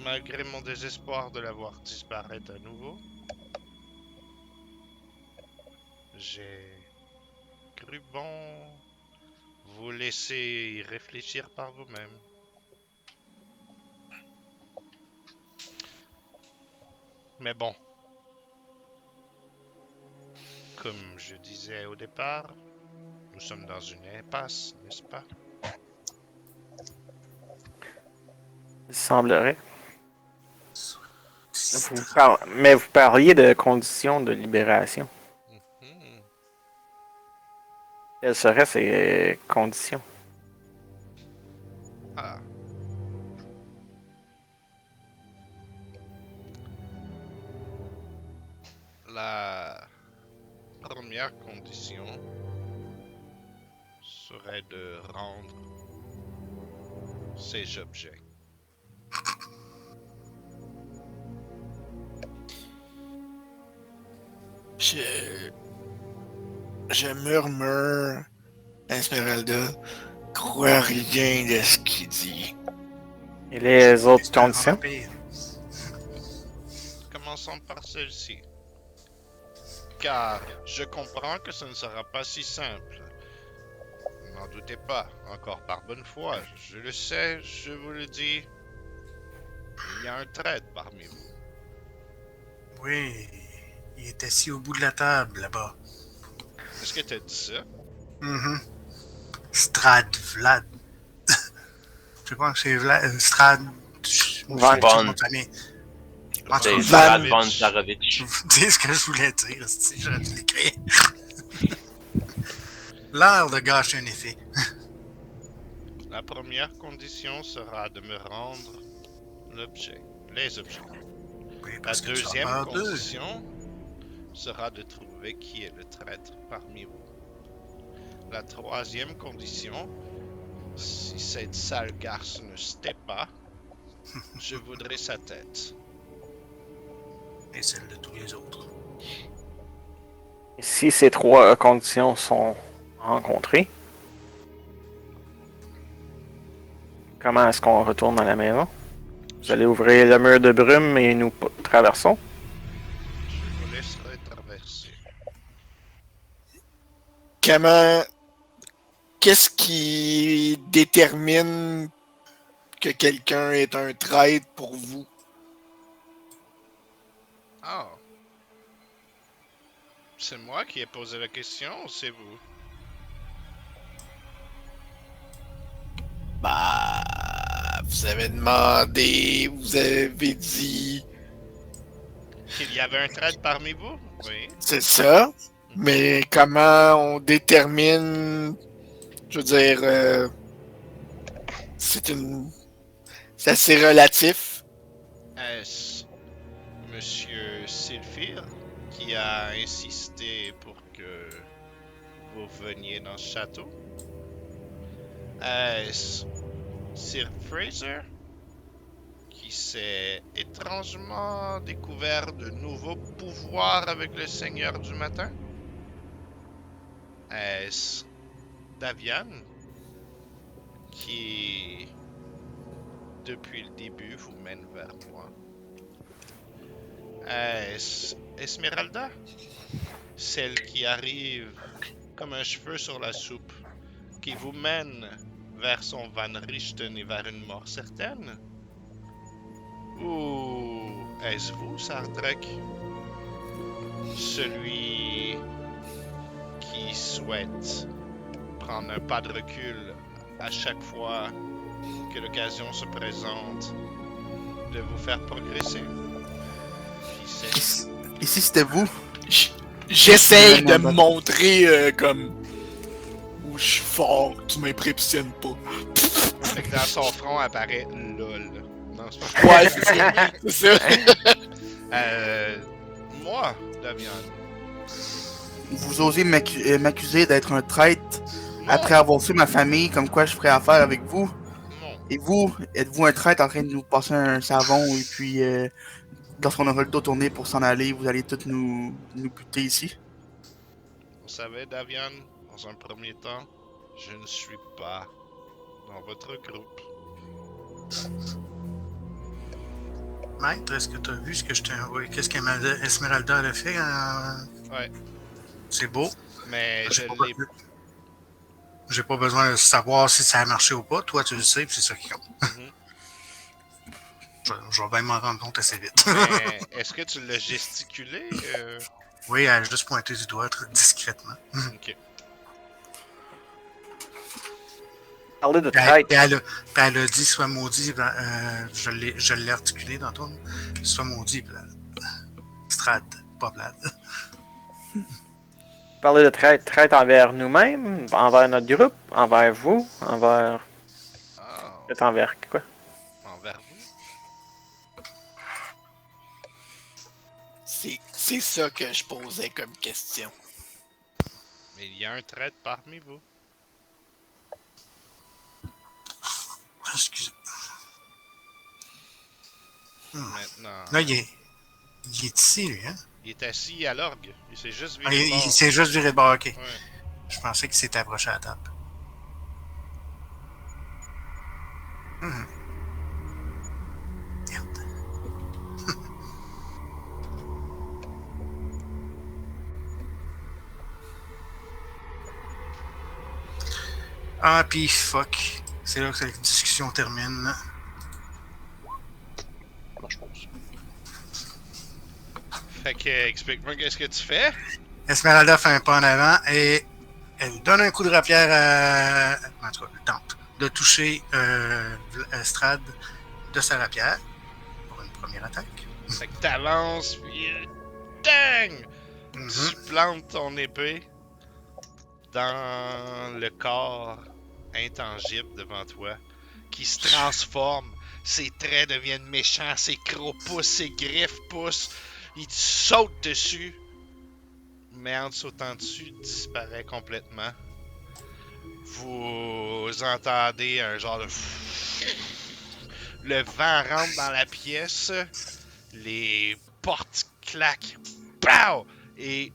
Malgré mon désespoir de la voir disparaître à nouveau, j'ai cru bon vous laisser y réfléchir par vous-même. Mais bon, comme je disais au départ, nous sommes dans une impasse, n'est-ce pas? Il semblerait. Mais vous parliez de conditions de libération. Mhm. Quelles seraient ces conditions? Ah. La première condition serait de rendre ces objets? Je murmure à Esmeralda, crois rien de ce qu'il dit. Et les autres C'est un conditions? vampire. Commençons par celle-ci. Car je comprends que ce ne sera pas si simple. N'en doutez pas, encore par bonne foi. Je le sais, je vous le dis. Il y a un traître parmi vous. Oui, il est assis au bout de la table, là-bas. Est-ce que t'as dit ça? Mhm. Strad Vlad. Je crois que c'est Vlad. Strad. Van Von. Mon famille. En tout C'est cas, Strad Van- von Zarovich. vous dites ce que je voulais dire, si j'aurais dû l'écrire. L'air de gâcher un effet. La première condition sera de me rendre l'objet, les objets. Oui, La parce que tu deuxième en parles d'eux. condition sera de trouver qui est le traître parmi vous. La troisième condition, si cette sale garce ne se tait pas, je voudrais sa tête. Et celle de tous les autres. Et si ces trois conditions sont rencontrées, comment est-ce qu'on retourne à la maison? Vous allez ouvrir le mur de brume et nous traversons? Je vous laisserai traverser. Qu'est-ce qui détermine que quelqu'un est un traître pour vous? Ah. C'est moi qui ai posé la question ou c'est vous? Bah, vous avez demandé, vous avez dit, Qu'il y avait un traître parmi vous? Oui. c'est ça. Mais comment on détermine, je veux dire, c'est assez relatif. Est-ce Monsieur Sylphir qui a insisté pour que vous veniez dans ce château? Est-ce Sir Fraser qui s'est étrangement découvert de nouveaux pouvoirs avec le Seigneur du Matin? Est-ce Davian qui, depuis le début, vous mène vers moi? Est-ce Esmeralda? Celle qui arrive comme un cheveu sur la soupe, qui vous mène vers son Van Richten et vers une mort certaine? Ou est-ce vous, Sardrek? Celui qui souhaite prendre un pas de recul à chaque fois que l'occasion se présente de vous faire progresser? Qui sait? Et si c'était vous? J'essaye de Vraiment me montrer comme où je suis fort, tu m'impressionnes pas. Fait que dans son front apparaît LOL. Non, c'est pas Ouais, c'est ça. Moi, Davian. Vous osez m'accuser d'être un traître Non, après avoir fait ma famille, comme quoi je ferais affaire avec vous. non. Et vous, êtes-vous un traître en train de nous passer un savon et puis lorsqu'on aura le dos tourné pour s'en aller, vous allez tous nous buter ici? Vous savez, Davian, dans un premier temps, je ne suis pas dans votre groupe. Maître, est-ce que tu as vu ce que je t'ai envoyé? Qu'est-ce qu'Esmeralda a fait? Ouais, C'est beau. mais je J'ai pas, l'ai. j'ai pas besoin de savoir si ça a marché ou pas. Toi, tu le sais, puis c'est ça qui compte. Mhm. Je vais bien m'en rendre compte assez vite. Mais est-ce que tu l'as gesticulé? Oui, elle a juste pointé du doigt très discrètement. Ok. Parler de Puis traître. elle a dit sois maudit, je l'ai articulé dans ton. Sois maudit, Vlad. Strad, pas Vlad. Parler de traître. Traître envers nous-mêmes, envers notre groupe, envers vous, envers. Ah, Peut-être envers quoi? envers vous? C'est ça que je posais comme question. Mais il y a un traître parmi vous. Excusez. maintenant. Là, il est ici, lui, hein? Il est assis à l'orgue. Il s'est juste Ah, viré de il bord. s'est juste viré de bord, ok. Ouais. Je pensais qu'il s'était approché à la table. Merde. Ah, pis fuck. C'est là que la discussion termine. Là. Moi, je pense. Fait que, explique-moi qu'est-ce que tu fais. Esmeralda fait un pas en avant et elle donne un coup de rapière à. En tout cas, elle tente de toucher Strad de sa rapière pour une première attaque. Fait que t'avances, puis dang! Tu plantes ton épée dans le corps intangible devant toi, qui se transforme. Ses traits deviennent méchants, ses crocs poussent, ses griffes poussent. Il te saute dessus. Mais en te sautant dessus, il disparaît complètement. Vous entendez un genre de... Le vent rentre dans la pièce. Les portes claquent. Pow! Et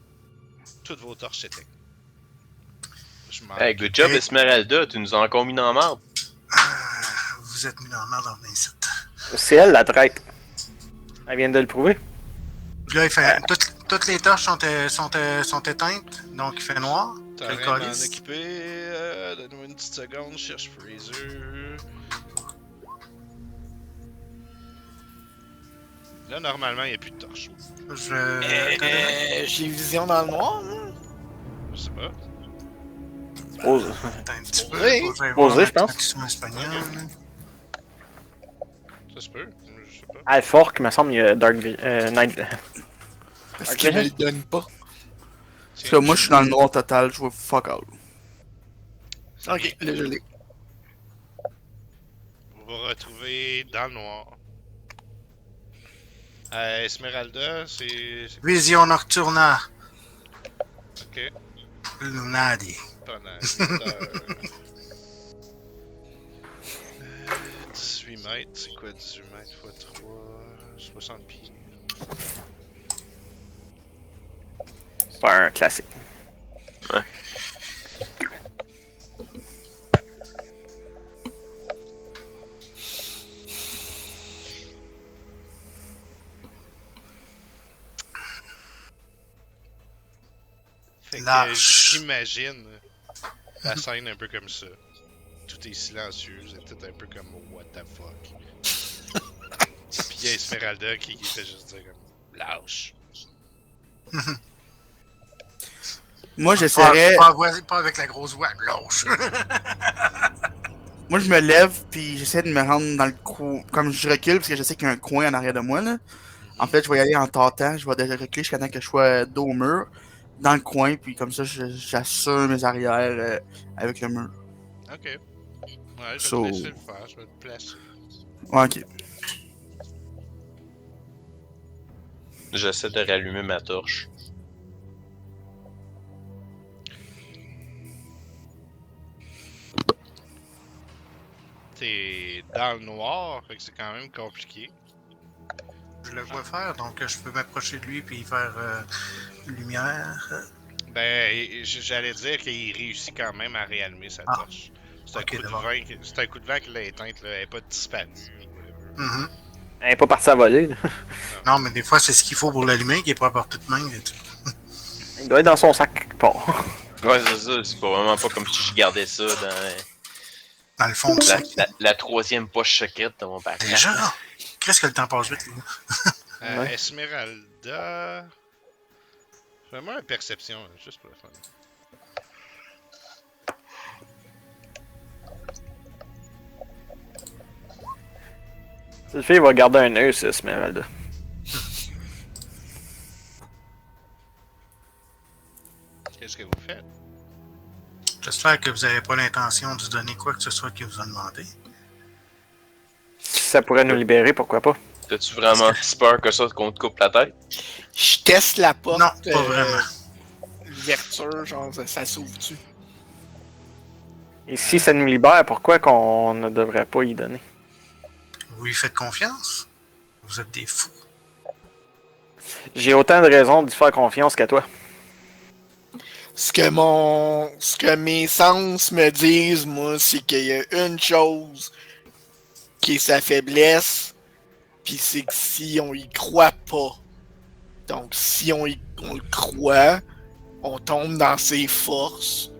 toutes vos torches s'éteignent. Je m'en Hey, good job, Esmeralda, tu nous as encore mis dans la merde. Vous êtes mis dans le merde en incite. C'est elle, la traite. Elle vient de le prouver. Là, il fait. Toutes les torches sont éteintes, donc il fait noir. T'as Quel rien à m'en calice. occuper. Donne-moi une petite seconde, je cherche Fraser. Là, normalement, il n'y a plus de torches. J'ai vision dans le noir, moi. Je sais pas. Pose. Attends un petit peu. Oui. Faut que j'aille Posé, voir je pense. l'accent espagnol. Ça se peut. Je sais pas. Alfork, il me semble, il y a Dark Night. Parce qu'il me le donne pas. Parce que moi, je suis dans le noir total, je vois fuck out. Ok, là, je l'ai. Vous vous retrouvez dans le noir. Esmeralda, c'est Vision Nocturna. ok. Lunadi. Pendant 8 heures. 18 mètres, c'est quoi 18 mètres x 3? 60 pieds. C'est pas un classique. Fait que Lâche. j'imagine la scène un peu comme ça. Tout est silencieux, vous êtes tout un peu comme what the fuck. Puis il y a Esmeralda qui fait juste dire comme lâche. Moi, j'essaierais. Pas avec la grosse voix. Lâche. Moi, je me lève, puis j'essaie de me rendre dans le coin. Comme je recule, parce que je sais qu'il y a un coin en arrière de moi, là. En fait, je vais y aller en tâtant. Je vais déjà reculer jusqu'à temps que je sois dos au mur, dans le coin, puis comme ça, j'assure mes arrières avec le mur. Ok. Ouais, je vais So- te laisser le faire, je vais te placer. Ouais, ok. J'essaie de rallumer ma torche. T'es dans le noir, fait que c'est quand même compliqué. Je le vois faire, donc je peux m'approcher de lui puis faire lumière. Ben, j'allais dire qu'il réussit quand même à réallumer sa Ah. torche. C'est un, Ok, coup de d'abord. vent c'est un coup de vent qui l'a éteinte, là. Elle n'est pas disparue. Mhm. Elle est pas partie à voler. Là. Non, mais des fois, c'est ce qu'il faut pour l'allumer, qui est pas à portée de main. Et tout. Il doit être dans son sac quelque part. Ouais, c'est ça, c'est pas vraiment pas comme si je gardais ça dans Dans le fond de ça. la troisième poche secrète de mon père. Déjà? Qu'est-ce que le temps passe vite, là? Ouais. Esmeralda. Fais-moi une perception, hein, juste pour le fun. Cette fille va garder un œil sur Esmeralda. Qu'est-ce que vous faites? J'espère que vous n'avez pas l'intention de donner quoi que ce soit qu'il vous a demandé. Si ça pourrait nous libérer, pourquoi pas? T'as-tu vraiment si peur que ça qu'on te coupe la tête? Je teste la porte. Non, pas vraiment. L'ouverture, genre, ça s'ouvre-tu? Et si ça nous libère, pourquoi qu'on ne devrait pas y donner? Vous lui faites confiance? Vous êtes des fous. J'ai autant de raisons de faire confiance qu'à toi. Ce que mes sens me disent, moi, c'est qu'il y a une chose qui est sa faiblesse, puis c'est que si on y croit pas. Donc, si on le croit, on tombe dans ses forces.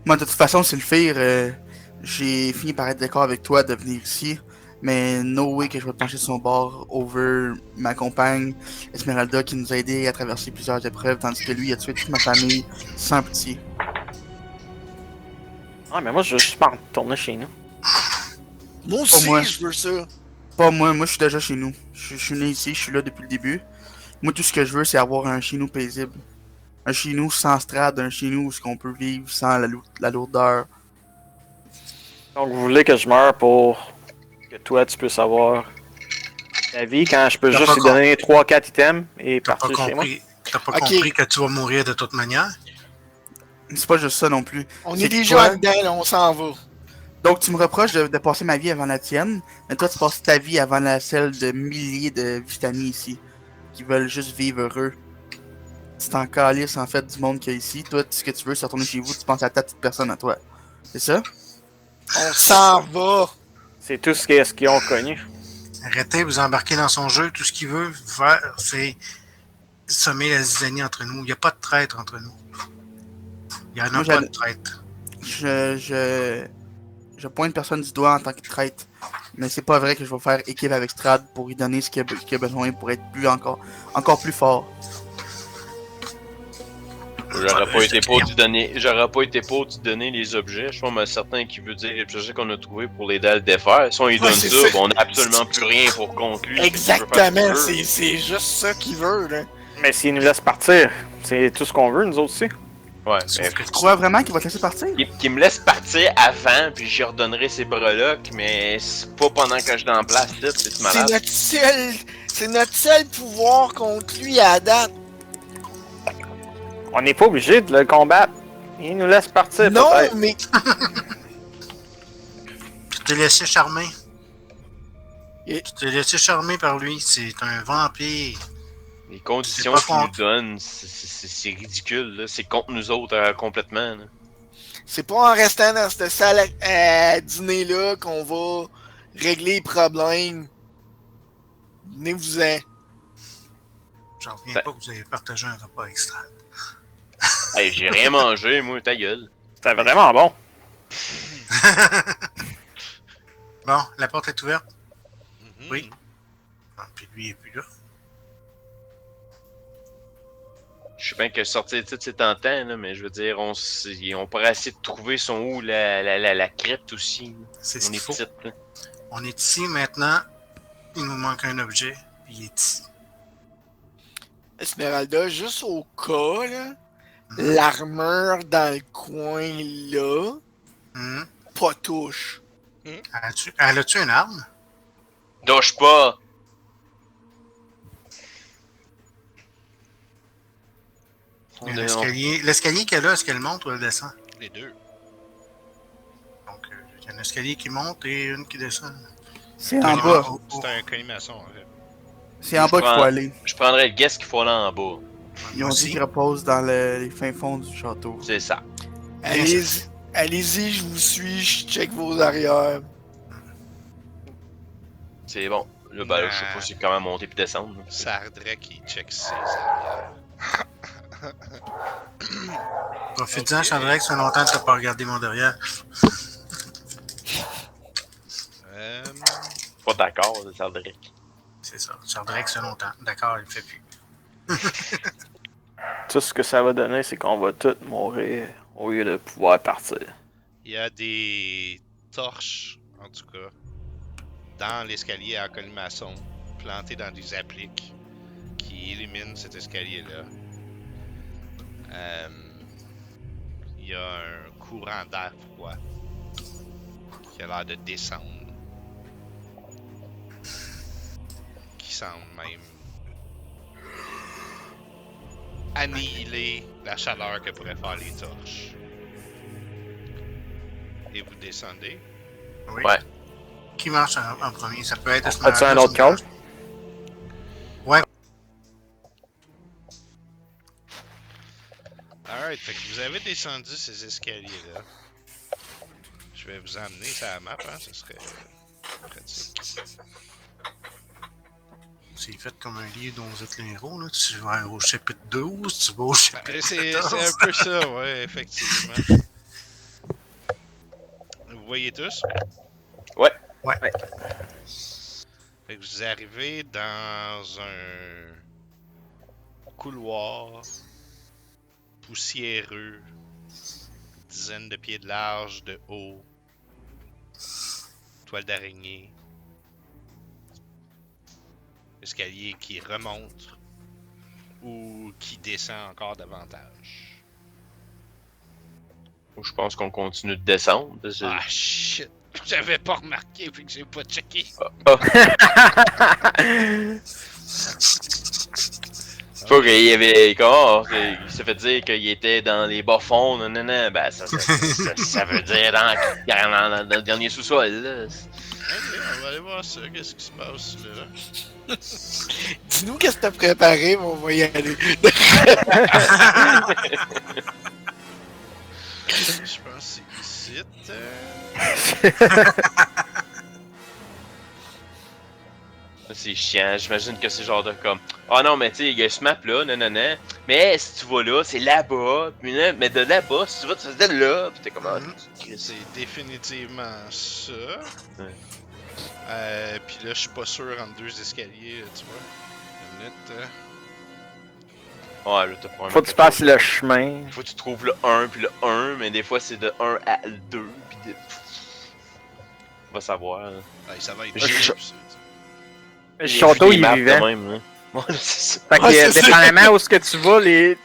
Moi, de toute façon, Sylphire, j'ai fini par être d'accord avec toi de venir ici. Mais no way que je vais pencher son bord over ma compagne Esmeralda qui nous a aidé à traverser plusieurs épreuves, tandis que lui a tué toute ma famille sans pitié. Ah, mais moi, je veux juste m'en retourner chez nous. Moi aussi, moi. je veux ça. Pas moi, moi je suis déjà chez nous. Je suis né ici, je suis là depuis le début. Moi, tout ce que je veux, c'est avoir un chez nous paisible. Un chez nous sans strade, un chez nous où on peut vivre sans la lourdeur. Donc, vous voulez que je meure pour que toi, tu puisses avoir ta vie quand je peux T'as juste pas lui donner 3-4 items et T'as pas partir chez moi? compris que tu vas mourir de toute manière? C'est pas juste ça non plus. On C'est est que déjà toi- dedans, là, on s'en va. Donc tu me reproches de passer ma vie avant la tienne, mais toi tu passes ta vie avant celle de milliers de Vitani ici, qui veulent juste vivre heureux. Tu t'en calisses en fait du monde qu'il y a ici. Toi, ce que tu veux, c'est retourner chez vous, tu penses à ta petite personne à toi. C'est ça? On s'en va. C'est tout ce qu'ils ont connu. Arrêtez, vous embarquez dans son jeu. Tout ce qu'il veut faire, c'est semer la zizanie entre nous. Il n'y a pas de traître entre nous. Il n'y en a Moi, pas de traître. Je pointe personne du doigt en tant que traître, mais c'est pas vrai que je vais faire équipe avec Strad pour lui donner ce qu'il a besoin pour être encore plus fort. J'aurais pas été pour te donner les objets. Je suis certain qu'il veut dire les objets qu'on a trouvés pour l'aider à le défaire. Si on lui Ouais, donne c'est ça, ça. ben, on n'a absolument plus rien pour conclure. Exactement, c'est juste ça qu'il veut, là. Mais s'ils nous laissent partir, c'est tout ce qu'on veut, nous autres aussi. Ouais, Sauf mais que Tu crois vraiment qu'il va te laisser partir? qu'il me laisse partir avant, puis j'y redonnerai ses breloques, mais c'est pas pendant que je suis dans la place, là, c'est C'est malade. notre seul pouvoir contre lui à date. On n'est pas obligé de le combattre. Il nous laisse partir, Non, peut-être. mais tu t'es laissé charmer. Et- Tu t'es laissé charmer par lui. C'est un vampire. Les conditions C'est pas qu'il nous contre. donne, c'est ridicule, là. C'est contre nous autres complètement, là. c'est pas en restant dans cette salle à dîner-là qu'on va régler les problèmes. Venez-vous-en. J'en reviens Ben- pas que vous avez partagé un repas extra. Hey, j'ai rien mangé, moi, ta gueule. C'était vraiment bon. Bon, la porte est ouverte. Mhm. Oui. Ah, puis lui, il est plus là. Je sais bien que sortir de c'est tentant, là, mais je veux dire, on pourrait essayer de trouver son où la crypte aussi. C'est ce On qu'il est faut. petite, là. On est ici maintenant. Il nous manque un objet. Puis il est ici. Esmeralda, juste au cas, là, l'armure dans le coin là, Hum. pas touche. Elle a-tu une arme? Doche pas! Il y a un escalier. L'escalier qu'elle a, est-ce qu'elle monte ou elle descend? Les deux. Donc, il y a un escalier qui monte et une qui descend. C'est en bas. C'est un colimaçon, en fait. C'est en bas qu'il faut aller. Je prendrais le guess qu'il faut aller en bas. Ils ont dit qu'ils reposent dans les fins fonds du château. C'est ça. Allez-y, je vous suis, je check vos arrières. C'est bon. Là, ben, là, je sais pas si c'est comment monter puis descendre. là. Sardrek, il check ses arrières. Profite-en, Ok. Chandrek, ça fait longtemps que tu n'as pas regardé mon derrière. Pas d'accord, c'est Sardrek. C'est ça. Chandrek, ça fait longtemps. D'accord, il ne fait plus. Tout ce que ça va donner, c'est qu'on va tous mourir au lieu de pouvoir partir. Il y a des torches, en tout cas, dans l'escalier à colimaçon, plantées dans des appliques qui illuminent cet escalier-là. Il y a un courant d'air froid qui a l'air de descendre. Qui semble même annihiler la chaleur que pourraient faire les torches. Et vous descendez. Oui. Ouais. Qui marche en premier? Ça peut être As-tu un autre call? Ouais. Alright, fait que vous avez descendu ces escaliers-là. Je vais vous emmener sur la map, hein, ce serait pratique. C'est fait comme un livre dont vous êtes les héros, là. Tu vas au chapitre 12, tu vas au chapitre C'est 14. un peu ça, ouais, effectivement. Vous voyez tous? Ouais. Fait que vous arrivez dans un couloir poussiéreux, dizaines de pieds de large, de haut, toile d'araignée, escalier qui remonte ou qui descend encore davantage. Je pense qu'on continue de descendre. Parce que... Ah shit! J'avais pas remarqué puis que j'ai pas checké. Faut qu'il y avait. Il s'est fait dire qu'il était dans les bas-fonds, non. Ben, ça veut dire dans le dernier sous-sol, là. Ok, on va aller voir ça. Qu'est-ce qui se passe là? Dis-nous qu'est-ce que t'as préparé, mais on va y aller. Je pense que c'est ici. C'est chiant, j'imagine que c'est genre de comme. Ah non, mais tu sais, il y a ce map là, non. Mais si tu vas là, c'est là-bas. Mais de là-bas, si tu vas, tu vas de là. Pis t'es comme. Ah, C'est définitivement ça. Ouais. Puis là, je suis pas sûr entre deux escaliers, tu vois. Une minute. Ouais, là, t'as pas un Faut que tu passes le chemin. Faut que tu trouves le 1 puis le 1, mais des fois c'est de 1 à 2 puis de. On va savoir. Là. Ouais, ça va être J'ai- dur, ça, Le J'ai château, vu des il maps est vivant. quand même, là. Ouais, c'est ça. Fait que Ouais, c'est ça. dépendamment où ce que tu vas, tu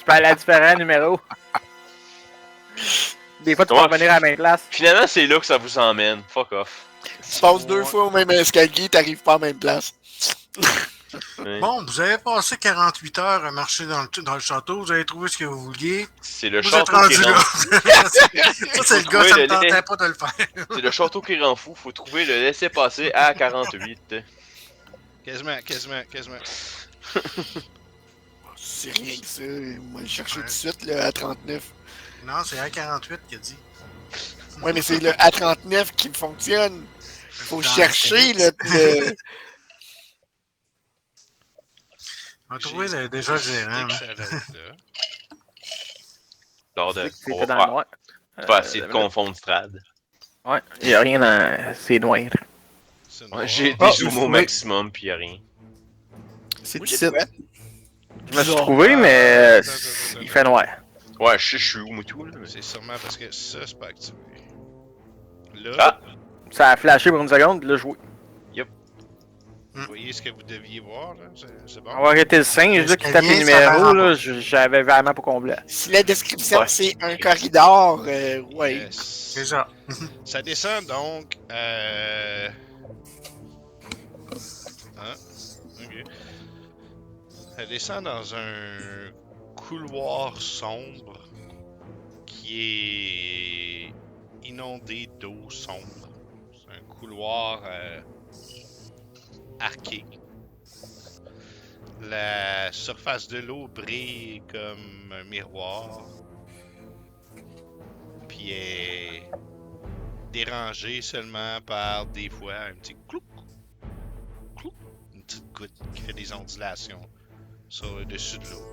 peux aller à différents numéros. Des fois, tu peux Ouais. revenir à la même place. Finalement, c'est là que ça vous emmène. Fuck off. Tu passes deux fois au même escalier, t'arrives pas à la même place. Ouais. Bon, vous avez passé 48 heures à marcher dans le château, vous avez trouvé ce que vous vouliez. C'est le Vous êtes château rendu qui là. rend. Ça, c'est le gars, Oui, ça le me tentait lait. pas de le faire. C'est le château qui rend fou. Faut trouver le laisser-passer à 48. Quasiment. C'est rien que ça. Moi, je cherchais tout de suite le A39. Non, c'est A48 qui a dit. Ouais, mais c'est le A39 qui fonctionne. Faut Dans chercher la le. On va trouver déjà le gérant. Que hein. ça arrête là. Lors de. C'était On dans le va noir. pas essayer de confondre Strad. Ouais, il y a rien dans. C'est noir. C'est Ouais, noir. j'ai Ah, des zooms au oui. maximum pis y'a rien. C'est Oui, ici. c'est vrai. Je me suis Bizarre. trouvé, mais Attends. il fait noir. Ouais, je suis où, tout là. C'est sûrement parce que ça, c'est pas activé. Là, Ah. Ça a flashé pour une seconde, puis là, je vois. vous voyez ce que vous deviez voir, là? C'est bon? On va arrêter le singe là, qui tape les L'escalier, ça numéros, va là, j'avais vraiment pas complet. Si la description Ouais. c'est un corridor, ouais. Yes. C'est ça. Ça descend donc. Hein? Ok. Ça descend dans un couloir sombre qui est inondé d'eau sombre. C'est un couloir arqué. La surface de l'eau brille comme un miroir. Puis est dérangée seulement par des fois un petit clouc, clouc, une petite goutte qui fait des ondulations sur le dessus de l'eau.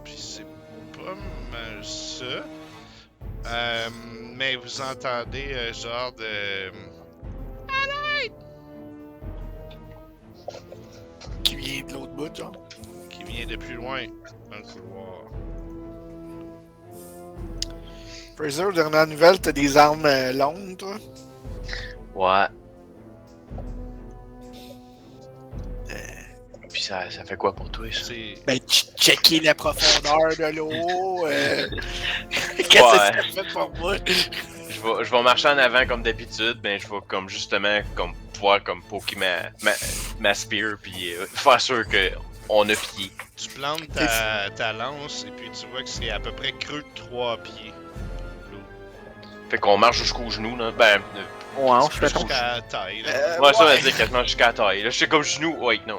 Puis c'est pas mal ça. Mais vous entendez un genre de... Qui vient de l'autre bout, genre. qui vient de plus loin dans le couloir. Fraser, dernière nouvelle, t'as des armes longues, toi? Ouais. Puis ça fait quoi pour toi, ça? C'est... Ben, checker la profondeur de l'eau. Qu'est-ce que Ouais. ça fait pour moi? Je vais marcher en avant comme d'habitude, ben je vais comme justement comme pouvoir comme poker ma spear, puis faire sûr qu'on a pied. Tu plantes ta lance et puis tu vois que c'est à peu près creux de 3 pieds. Fait qu'on marche jusqu'aux genoux, là. Ben, Ouais, on se fait Jusqu'à la taille. Là. ouais, ça veut dire quasiment jusqu'à la taille. Là, je sais comme genou, wait, non.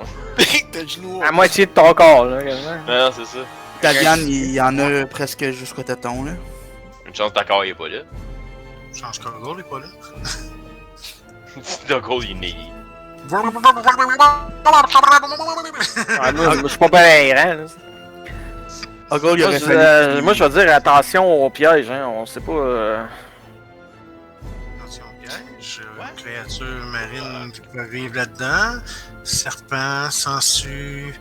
T'as le genou. à moitié de ton corps, là, quasiment. Non, c'est ça. Davian, il y en a presque jusqu'au téton, là. Une chance, ta corps, il est pas là. Change Corgol est pas là. Ta corps, il est né. Ah, moi, je suis pas bien grand, là. Ogol, il Moi, aurait je, fallu. moi, je vais dire attention aux pièges, hein. On sait pas. Attention au piège. Créatures marines qui peuvent vivre là-dedans. Serpents, sangsues,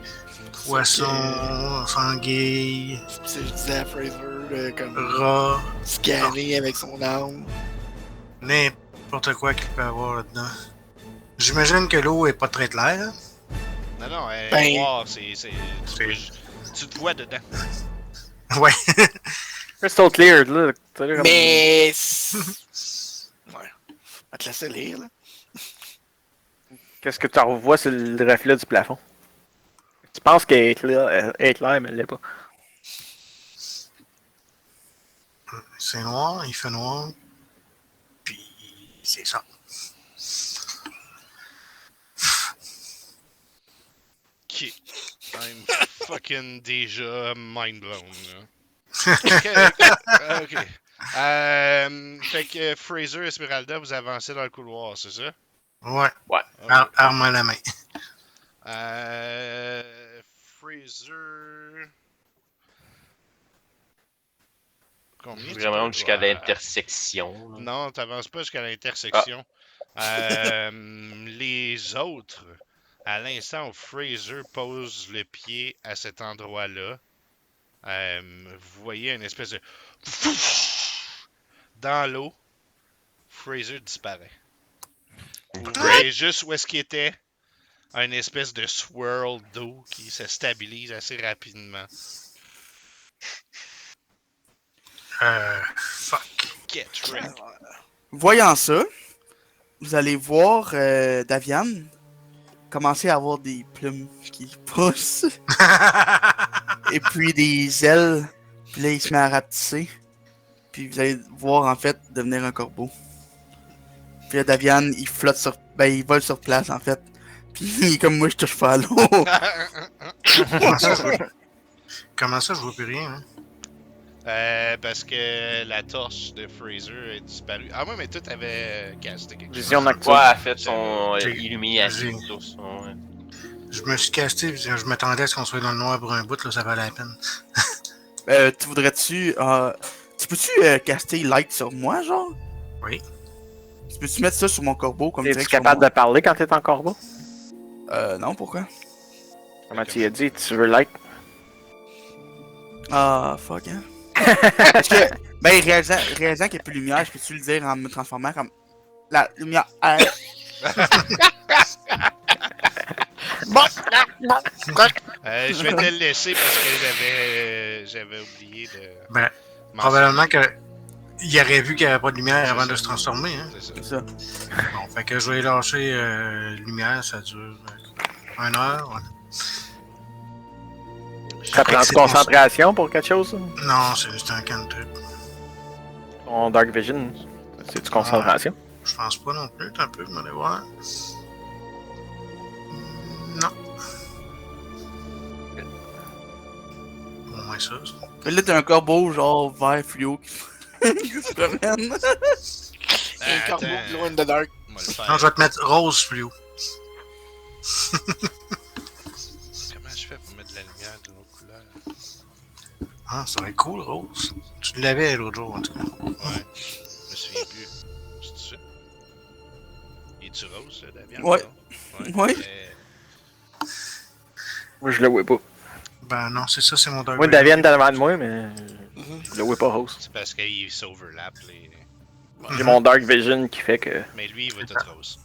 poissons, sanguilles, C'est je disais à Fraser, comme rats, scanner avec son arme. n'importe quoi qu'il peut y avoir là-dedans. J'imagine que l'eau est pas très claire. Hein? Non, non, elle est Ben- noire, tu te vois dedans. Ouais. Crystal cleared, là. T'as l'air comme- Mais. Ouais. On va te laisser lire, là. Qu'est-ce que tu revois sur le reflet du plafond? Tu penses qu'elle est claire, mais elle l'est pas. C'est noir, il fait noir. Puis c'est ça. Ok. I'm fucking déjà mind blown, là. Ok. Fait que Fraser et Esmeralda, vous avancez dans le couloir, c'est ça? Ouais. Ouais. Ok. Arme à la main. Fraser. Combien tu Vraiment peux- jusqu'à Ouais. l'intersection. là. Non, t'avances pas jusqu'à l'intersection. Les autres, à l'instant où Fraser pose le pied à cet endroit-là, vous voyez une espèce de... Dans l'eau, Fraser disparaît. Vous voyez juste où est-ce qu'il était, une espèce de swirl d'eau qui se stabilise assez rapidement. Fuck. Get wrecked. Voyant ça, vous allez voir Davian commencer à avoir des plumes qui poussent. Et puis des ailes. Puis là, il se met à rapetisser. Puis vous allez voir en fait devenir un corbeau. Puis là, Davian, il flotte sur. Ben, il vole sur place en fait. Puis il est comme moi, je touche pas à l'eau. Comment ça, je vois plus rien. Hein? Parce que la torche de Fraser est disparue. Ah ouais, mais toi, t'avais casté quelque chose. Vision nocturne. Ouais, elle a fait son J'ai- illumination j'ai- sur son. Ouais. Je me suis casté, je m'attendais à ce qu'on soit dans le noir pour un bout, là, ça valait la peine. Tu voudrais-tu. Tu peux-tu caster light sur moi, genre? Oui. Tu peux-tu mettre ça sur mon corbeau comme Es-tu direct capable de parler quand t'es en corbeau? Non, pourquoi? Comment tu as dit? Tu veux light? Ah, fuck, hein? Parce que, ben, réalisant qu'il n'y a plus de lumière, je peux-tu le dire en me transformant comme la lumière. Je vais te le laisser parce que j'avais oublié de. Ben, mentionner. probablement que il aurait vu qu'il n'y avait pas de lumière avant de se transformer. Hein? C'est ça. C'est ça. Bon, fait que je vais lâcher lumière, ça dure 1 heure. Ouais. Ça prend de concentration pour quelque chose? Ça? Non, c'est juste un cantrip. Ton Dark Vision, c'est du concentration? Je pense pas non plus, un peu, je m'en vais voir. Non. Au moins ça. Mais là, t'as un corbeau, genre, vert fluo qui se promène. Un corbeau Attends, glow in the dark. on va le faire. Non, je vais te mettre rose plus haut. Comment je fais pour mettre de la lumière d'une autre couleur? Ah, ça va être cool, rose. Tu l'avais l'autre jour, en tout cas. Ouais. Je me souviens plus. C'est ça? Es-tu rose, là, Damien? Ouais. Ouais. Moi, je le vois pas. Ben non, c'est ça, c'est mon Dark Moi, Vision. Davian est devant de moi, mais je le vois pas rose. C'est parce qu'il s'overlap les. J'ai mon Dark Vision qui fait que... Mais lui, il va tout rose.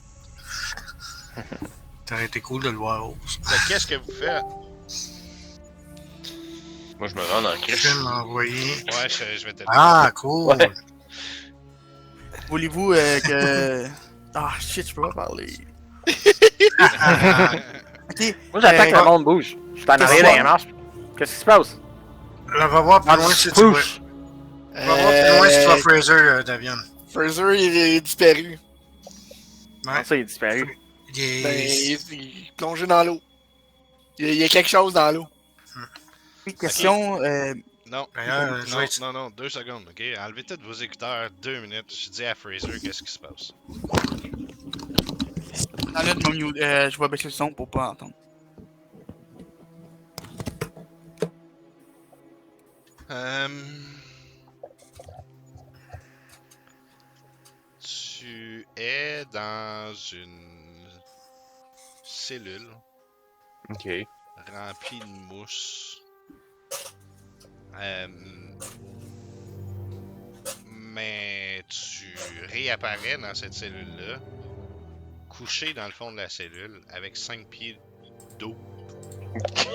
Ça aurait été cool de le voir rose. Fait que qu'est-ce que vous faites? Moi, je me rends dans le Je crèche. vais m'envoyer. Ouais, je vais te le Ah, cool! Ouais. Voulez-vous que. Ah, shit, je peux pas parler. Ok. Moi, j'attends que le Ah, monde bouge. Je suis en Qu'est-ce arrière que d'un marche. Qu'est-ce qui se passe? Là, va voir plus loin si tu vois. Bouge! Va voir plus loin si tu vois Fraser, Davian. Fraser, il est disparu. Comment ça, il est disparu? Il est... Ben, il est plongé dans l'eau. Il y a quelque chose dans l'eau. question. Non. D'ailleurs, je vais être... Non, 2 secondes, ok? Enlevez tous vos écouteurs, 2 minutes. Je dis à Fraser qu'est-ce qui se passe. Enlève mon mute, je vais baisser le son pour pas entendre. Tu es dans une cellule Ok. remplie de mousse. Mais tu réapparais dans cette cellule-là, couché dans le fond de la cellule, avec 5 pieds d'eau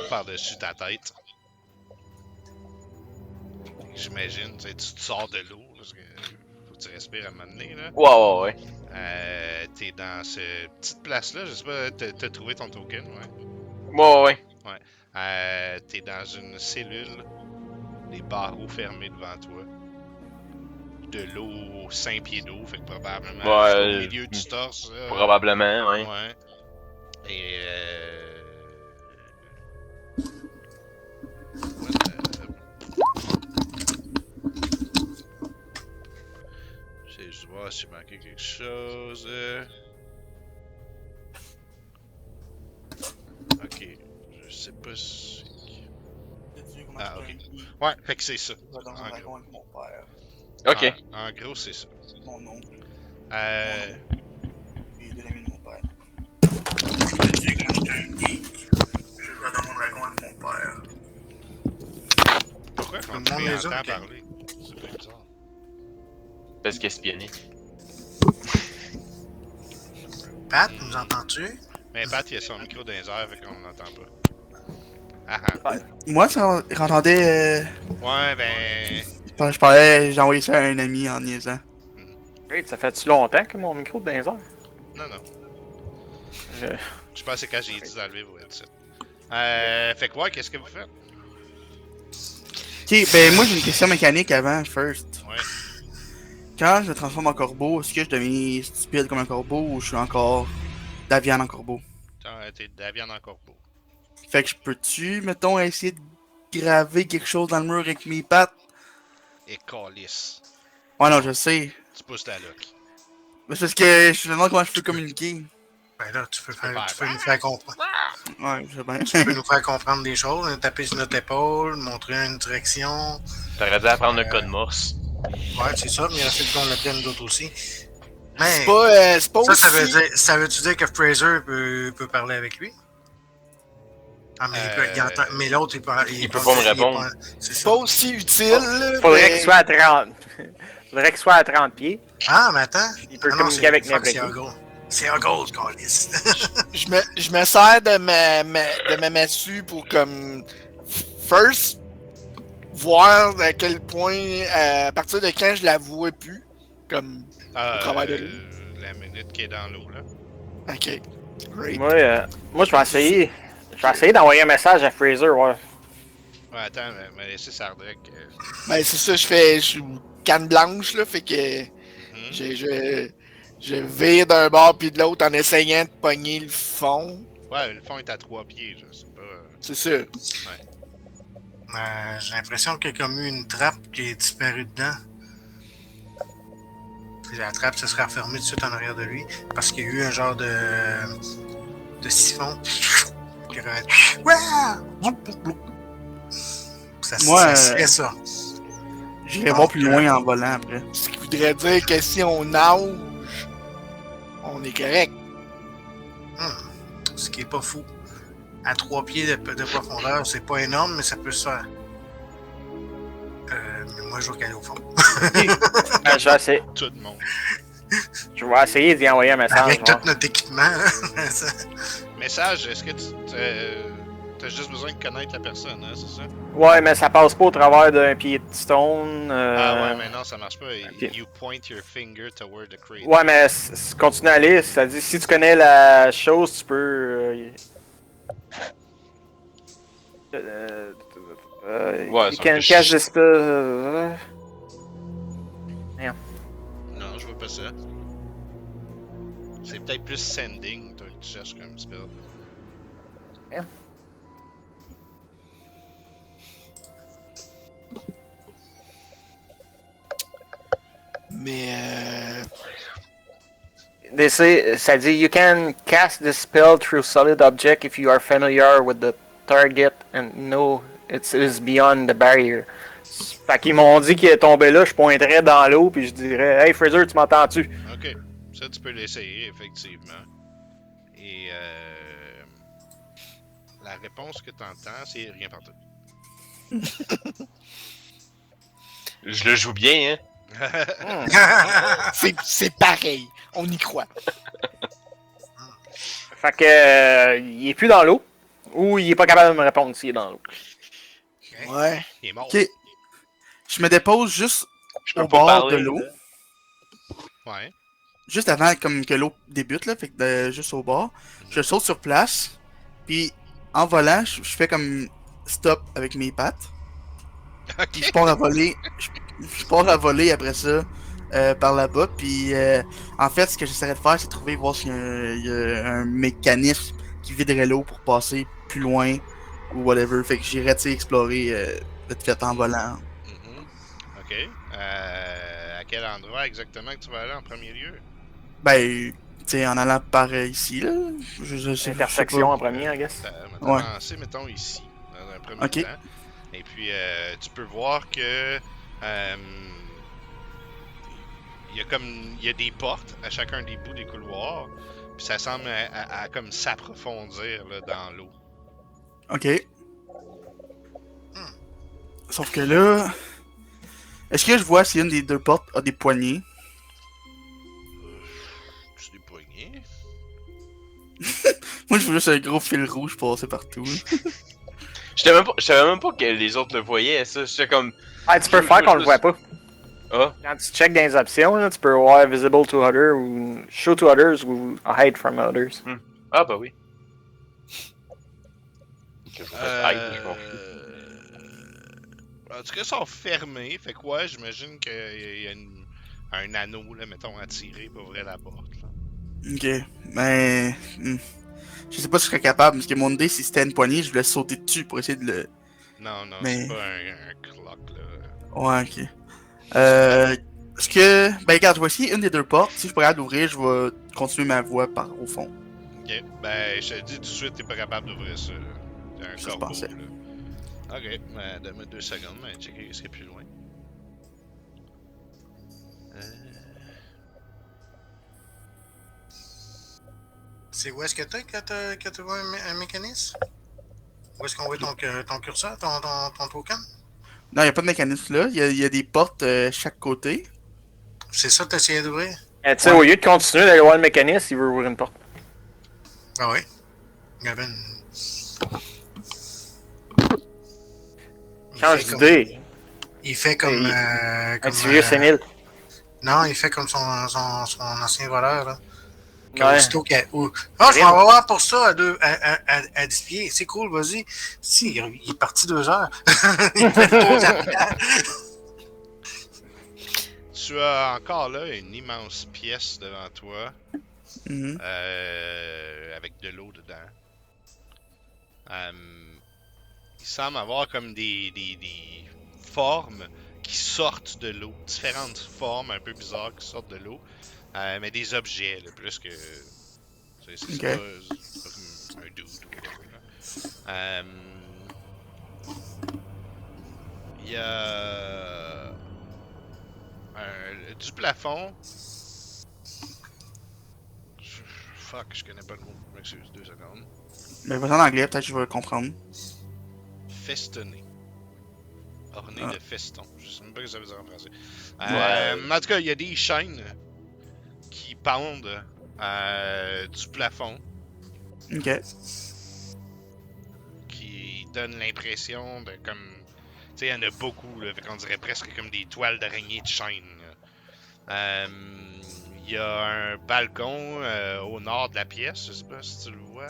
par-dessus ta tête. J'imagine, tu sais, tu te sors de l'eau, parce que faut que tu respires à un moment donné, là. Ouais. T'es dans cette petite place-là, je sais pas, t'as trouvé ton token, ouais. Ouais. T'es dans une cellule, les barreaux fermés devant toi. De l'eau, 5 pieds d'eau, fait que probablement Ouais, au milieu du torse. Là, Probablement, ouais. Ouais. Et J'essaie juste de voir si j'ai manqué quelque chose. Ok. Je sais pas si. Ah, ok. Ouais, fait que c'est ça. En gros. Ok. En gros, c'est ça. Mon nom. Euh. Et de l'ami de mon père. Je dis que j'étais un geek. Je vais dans mon dragon avec mon père. Pourquoi quand Le tu monde les m'entends autres, parler? C'est bien bizarre. Parce qu'espionner. Pat, nous entends-tu? Mais Pat, il a son micro dans les airs, fait qu'on l'entend pas. Ah ah. Moi, ça, j'entendais. Ouais, ben. Je parlais, j'ai envoyé ça à un ami en niaisant. Hey, ça fait-tu longtemps que mon micro est dans les airs? Non, non. Je- Je pense que c'est quand j'ai dit d'enlever vos headsets. Fait que ouais, qu'est-ce que vous faites? Ok, ben moi j'ai une question mécanique avant, first. Ouais. Quand je me transforme en corbeau, est-ce que je deviens stupide comme un corbeau ou je suis encore Davian en corbeau? T'es de la viande en corbeau. Fait que je peux-tu, mettons, essayer de graver quelque chose dans le mur avec mes pattes? Et calice. Ouais, non, je sais. Tu pousses ta lock. Mais c'est parce que je me demande comment je peux communiquer. Ben là, tu peux faire- nous faire comprendre. Ouais, je sais bien. Tu peux nous faire comprendre des choses, taper sur notre épaule, montrer une direction. T'aurais dû apprendre le code morse. Ouais, c'est ça, mais il reste qu'on l'apprenne d'autres aussi. Mais C'est pas ça aussi... ça veut-tu dire que Fraser peut parler avec lui? Ah, mais, il entend, mais l'autre, il peut pas me répondre. C'est C'est ça. pas aussi utile, là, Faudrait mais- qu'il soit à 30. Faudrait qu'il soit à 30 pieds. Ah, mais attends. Il peut Ah non, communiquer avec fuck, n'importe c'est qui. un goal. C'est un goal, Carlis. Je me sers de ma massue pour comme first voir à quel point à partir de quand je la vois plus comme au travers de l'eau. La minute qui est dans l'eau, là. Ok, great. Moi, je vais essayer. Je vais essayer d'envoyer un message à Fraser, ouais. Ouais, attends, mais laissez Sardrek. Ben c'est ça, je suis canne blanche là, fait que je vire d'un bord puis de l'autre en essayant de pogner le fond. Ouais, le fond est à 3 pieds, je sais pas. C'est ça. J'ai l'impression qu'il y a comme eu une trappe qui est disparue dedans. Puis la trappe se sera refermée tout de suite en arrière de lui. Parce qu'il y a eu un genre de siphon. Qui aurait... Ça Moi, serait ça. J'irai voir plus loin en volant après. Ce qui voudrait dire que si on nage, on est correct. Ce qui est pas fou. À 3 pieds de profondeur, c'est pas énorme, mais ça peut se faire. Mais moi, je vais aller au fond. Je vais essayer. Tout le monde. Je vais essayer d'y envoyer un message. Avec voir. tout notre équipement. Message, est-ce que tu t'as juste besoin de connaître la personne, hein, c'est ça? Ouais, mais ça passe pas au travers d'un pied de stone. Ah ouais, mais non, ça marche pas. ok. You point your finger toward the crate. Ouais, mais continue à aller. Ça dit si tu connais la chose, tu peux. Ouais, you sauf can que cast je- the spell. Non, je vois pas ça. C'est peut-être plus sending, toi, que tu cherches comme spell. Mais Ça dit you can cast the spell through solid object if you are familiar with the target and know it is beyond the barrier. Fait qu'ils m'ont dit qu'il est tombé là, je pointerais dans l'eau puis je dirais hey Fraser, tu m'entends-tu? Ok, ça tu peux l'essayer, effectivement. Et la réponse que t'entends, c'est rien partout. Je le joue bien, hein. c'est pareil. On y croit. Fait que il est plus dans l'eau ou il est pas capable de me répondre s'il est dans l'eau. Ouais. Il est mort. Ok. Je me dépose juste Je peux au pas bord parler, de l'eau. là. Ouais. Juste avant comme que l'eau débute, là, fait que juste au bord. Je saute sur place. Puis en volant, je fais comme stop avec mes pattes. Puis je pars à voler. Je pars à voler après ça par là-bas. Puis en fait, ce que j'essaierais de faire, c'est trouver, voir s'il y a un mécanisme qui viderait l'eau pour passer plus loin ou whatever. Fait que j'irais, tu sais, explorer vite fait en volant. Mhm. Ok. À quel endroit exactement que tu vas aller en premier lieu? Ben, tu sais, en allant par ici, là. Je sais Intersection pas. en premier, I guess. On Ouais. va commencer, mettons, ici, dans un premier Ok. temps. Et puis, tu peux voir que il y a des portes à chacun des bouts des couloirs. Puis ça semble à comme s'approfondir là, dans l'eau. Ok. Sauf que là. Est-ce que je vois si une des deux portes a des poignées? C'est des poignées. Moi, je veux juste un gros fil rouge passer partout. là. Je savais même pas que les autres le voyaient, ça. J'étais comme. Ah, tu peux faire qu'on le voit pas. Ah, Quand tu check dans les options, là, tu peux voir visible to others ou show to others ou hide from others. ah bah oui. Que je fasse hide, je m'en fous. En tout cas, ils sont fermés. Fait que ouais, j'imagine qu'il y a un anneau, là, mettons, à tirer pour ouvrir la porte. Là. Ok. Mais. Je sais pas si je serais capable, parce que mon idée, si c'était une poignée, je voulais sauter dessus pour essayer de le. Non, Mais- c'est pas un clock, là. Ouais, ok. Est-ce que. Ben, regarde, je vais essayer une des deux portes. Si je peux pas l'ouvrir, je vais continuer ma voie par au fond. Ok, ben, je te dis tout de suite, t'es pas capable d'ouvrir ça. Là. T'es un Ça, je corbeau, pensais. là. Ok, ben, donne-moi 2 secondes, mais checker ce qui est plus loin. C'est où est-ce que tu vois un mécanisme? Où est-ce qu'on voit ton curseur, ton token? Non, il a pas de mécanisme là. Il y a des portes chaque côté. C'est ça que tu essayé d'ouvrir? Tu sais, au lieu de continuer d'aller voir le mécanisme, il veut ouvrir une porte. Ah oui. Gavin. Change d'idée. Il fait comme. Un comme petit vieux sénile. non, il fait comme son ancien voleur, là. Ouais. Aussitôt qu'elle. Oh, je m'en vais voir pour ça à 10 pieds. C'est cool, vas-y. Si, il est parti 2 heures. Il fait le tour d'arrière. Tu as encore là une immense pièce devant toi, Mhm. avec de l'eau dedans. Il semble avoir comme des formes qui sortent de l'eau, différentes formes un peu bizarres qui sortent de l'eau, mais des objets, là, plus que... C'est Ok. pas comme un dude ou whatever, là. Il y a... du plafond. Fuck, je connais pas le mot. Je m'excuse, 2 secondes. Mais vas-y en anglais, peut-être que je vais comprendre. Festonné. Orné Ah. de feston. Je sais même pas ce que ça veut dire en français. Ouais. En tout cas, il y a des chaînes qui pendent du plafond Ok. qui donne l'impression de comme... Tu sais, il y en a beaucoup, là, fait qu'on dirait presque comme des toiles d'araignée de chaîne. Il y a un balcon au nord de la pièce, je sais pas si tu le vois.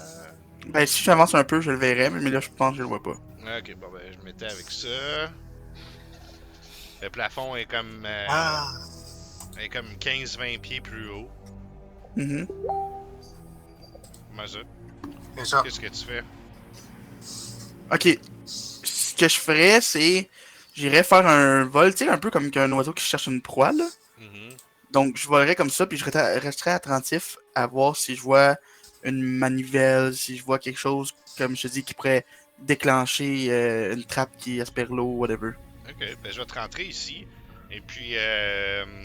Ben, si j'avance un peu, je le verrai, mais là, je pense que je le vois pas. Ok, bon ben, je mettais avec ça. Le plafond est comme... Ah, est comme 15-20 pieds plus haut. Mhm. Comment ça? c'est ça. Qu'est-ce que tu fais? Ok. Ce que je ferais, c'est. J'irais faire un vol, tu sais, un peu comme un oiseau qui cherche une proie, là. Mhm. Donc, je volerais comme ça, puis je resterais attentif à voir si je vois une manivelle, si je vois quelque chose, comme je te dis, qui pourrait déclencher une trappe qui aspire l'eau, whatever. Ok, ben je vais te rentrer ici. Et puis,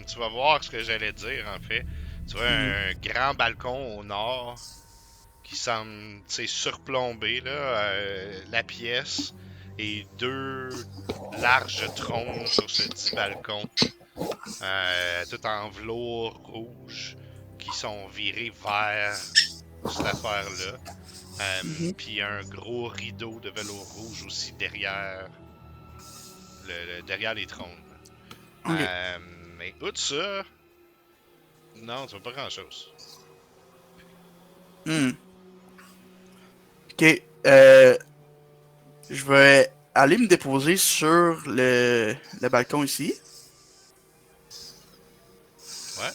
tu vas voir ce que j'allais dire, en fait. Tu vois un grand balcon au nord qui semble, tu sais, surplomber, là, la pièce. Et deux larges trônes sur ce dit balcon. Tout en velours rouge qui sont virés vers cette affaire-là. Puis un gros rideau de velours rouge aussi derrière derrière les trônes. Ok. Mais outre ça, non, tu vois pas grand-chose. Hmm. Ok. Je vais aller me déposer sur le balcon ici. Ouais.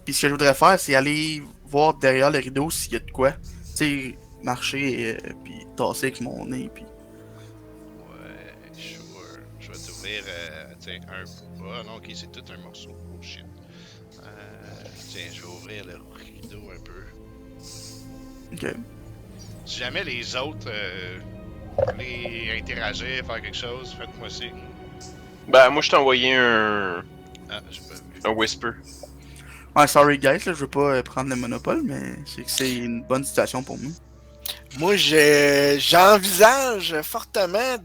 Puis ce que je voudrais faire, c'est aller voir derrière le rideau s'il y a de quoi. Tu sais, marcher, puis tasser avec mon nez, puis... Ouais, sure. Je vais t'ouvrir, tiens, un... Ah non, ok, c'est tout un morceau. Oh shit. Tiens, je vais ouvrir le rideau un peu. Ok. Si jamais les autres voulaient interagir, faire quelque chose, faites-moi signe. Ben, moi, je t'ai envoyé un J'ai pas vu. whisper. Ouais, sorry guys, là, je veux pas prendre le monopole, mais c'est que c'est une bonne situation pour nous. Moi, j'envisage fortement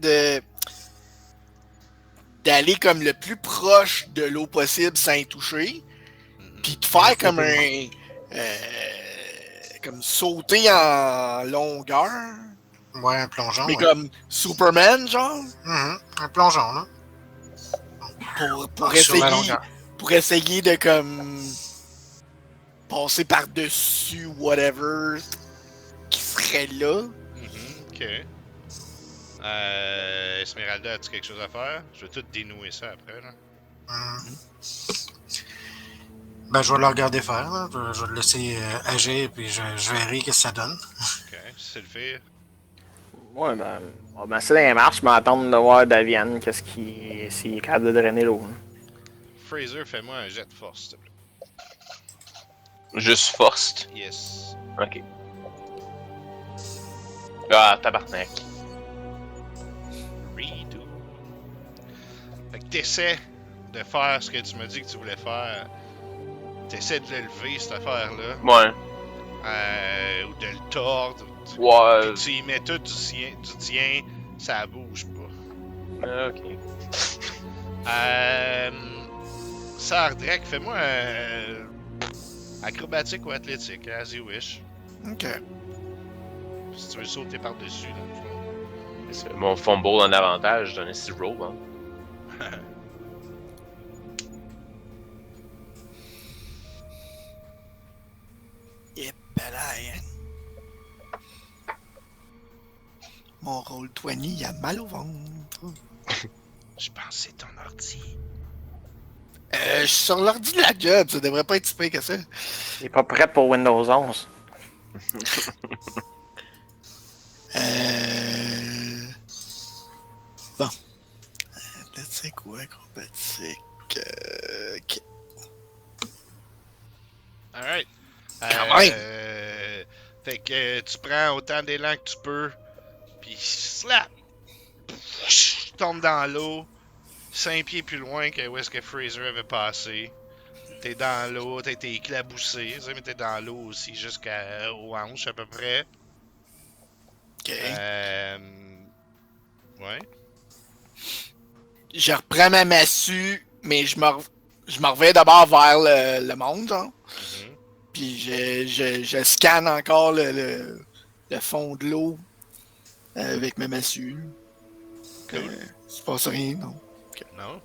d'aller comme le plus proche de l'eau possible sans y toucher, puis de faire comme comme sauter en longueur, Ouais, un plongeon. mais Ouais. comme Superman, genre, Un plongeon, là. pour Sur la essayer, longueur. pour essayer de comme passer par-dessus whatever qui serait là. Ok. Esmeralda, as-tu quelque chose à faire? Je vais tout dénouer ça après, là. Ben, je vais le regarder faire, là. Je vais le laisser agir, puis je verrai ce que ça donne. Ok, c'est le faire. Ouais, ben, on va baisser dans les marches, mais attendre de voir Davian, s'il est capable de drainer l'eau. Hein. Fraser, fais-moi un jet de force, s'il te plaît. Juste forced. Yes. Ok. Ah, tabarnak. Redo. Fait que t'essaies de faire ce que tu m'as dit que tu voulais faire. T'essaies de le lever, cette affaire-là. Ouais. Ou de le tordre. Ouais. Puis tu y mets tout du tien, ça bouge pas. Ok. Sardrek, fais-moi un acrobatique ou athlétique, as you wish. Ok. Si tu veux sauter par-dessus, dans le fond. C'est mon fumble en avantage, j'ai un esti roll, hein. Yep, hein. Mon rôle 20, il a mal au ventre. Je pense que c'est ton ordi. Je suis sur l'ordi de la job, ça devrait pas être si pire que ça. Il est pas prêt pour Windows 11. Bon. Là, c'est quoi, acrobatique? Ok. Alright. Quand même. Fait que tu prends autant d'élan que tu peux, puis slap! Tu tombes dans l'eau, 5 pieds plus loin que où est-ce que Fraser avait passé. T'es dans l'eau, t'as été éclaboussé, tu sais, mais t'es dans l'eau aussi jusqu'aux hanches à peu près. Ok. Ouais. Je reprends ma massue, mais je me reviens d'abord vers le monde, genre. Mhm. Puis je scanne encore le fond de l'eau avec ma massue. Cool. Il se passe rien, non. Non?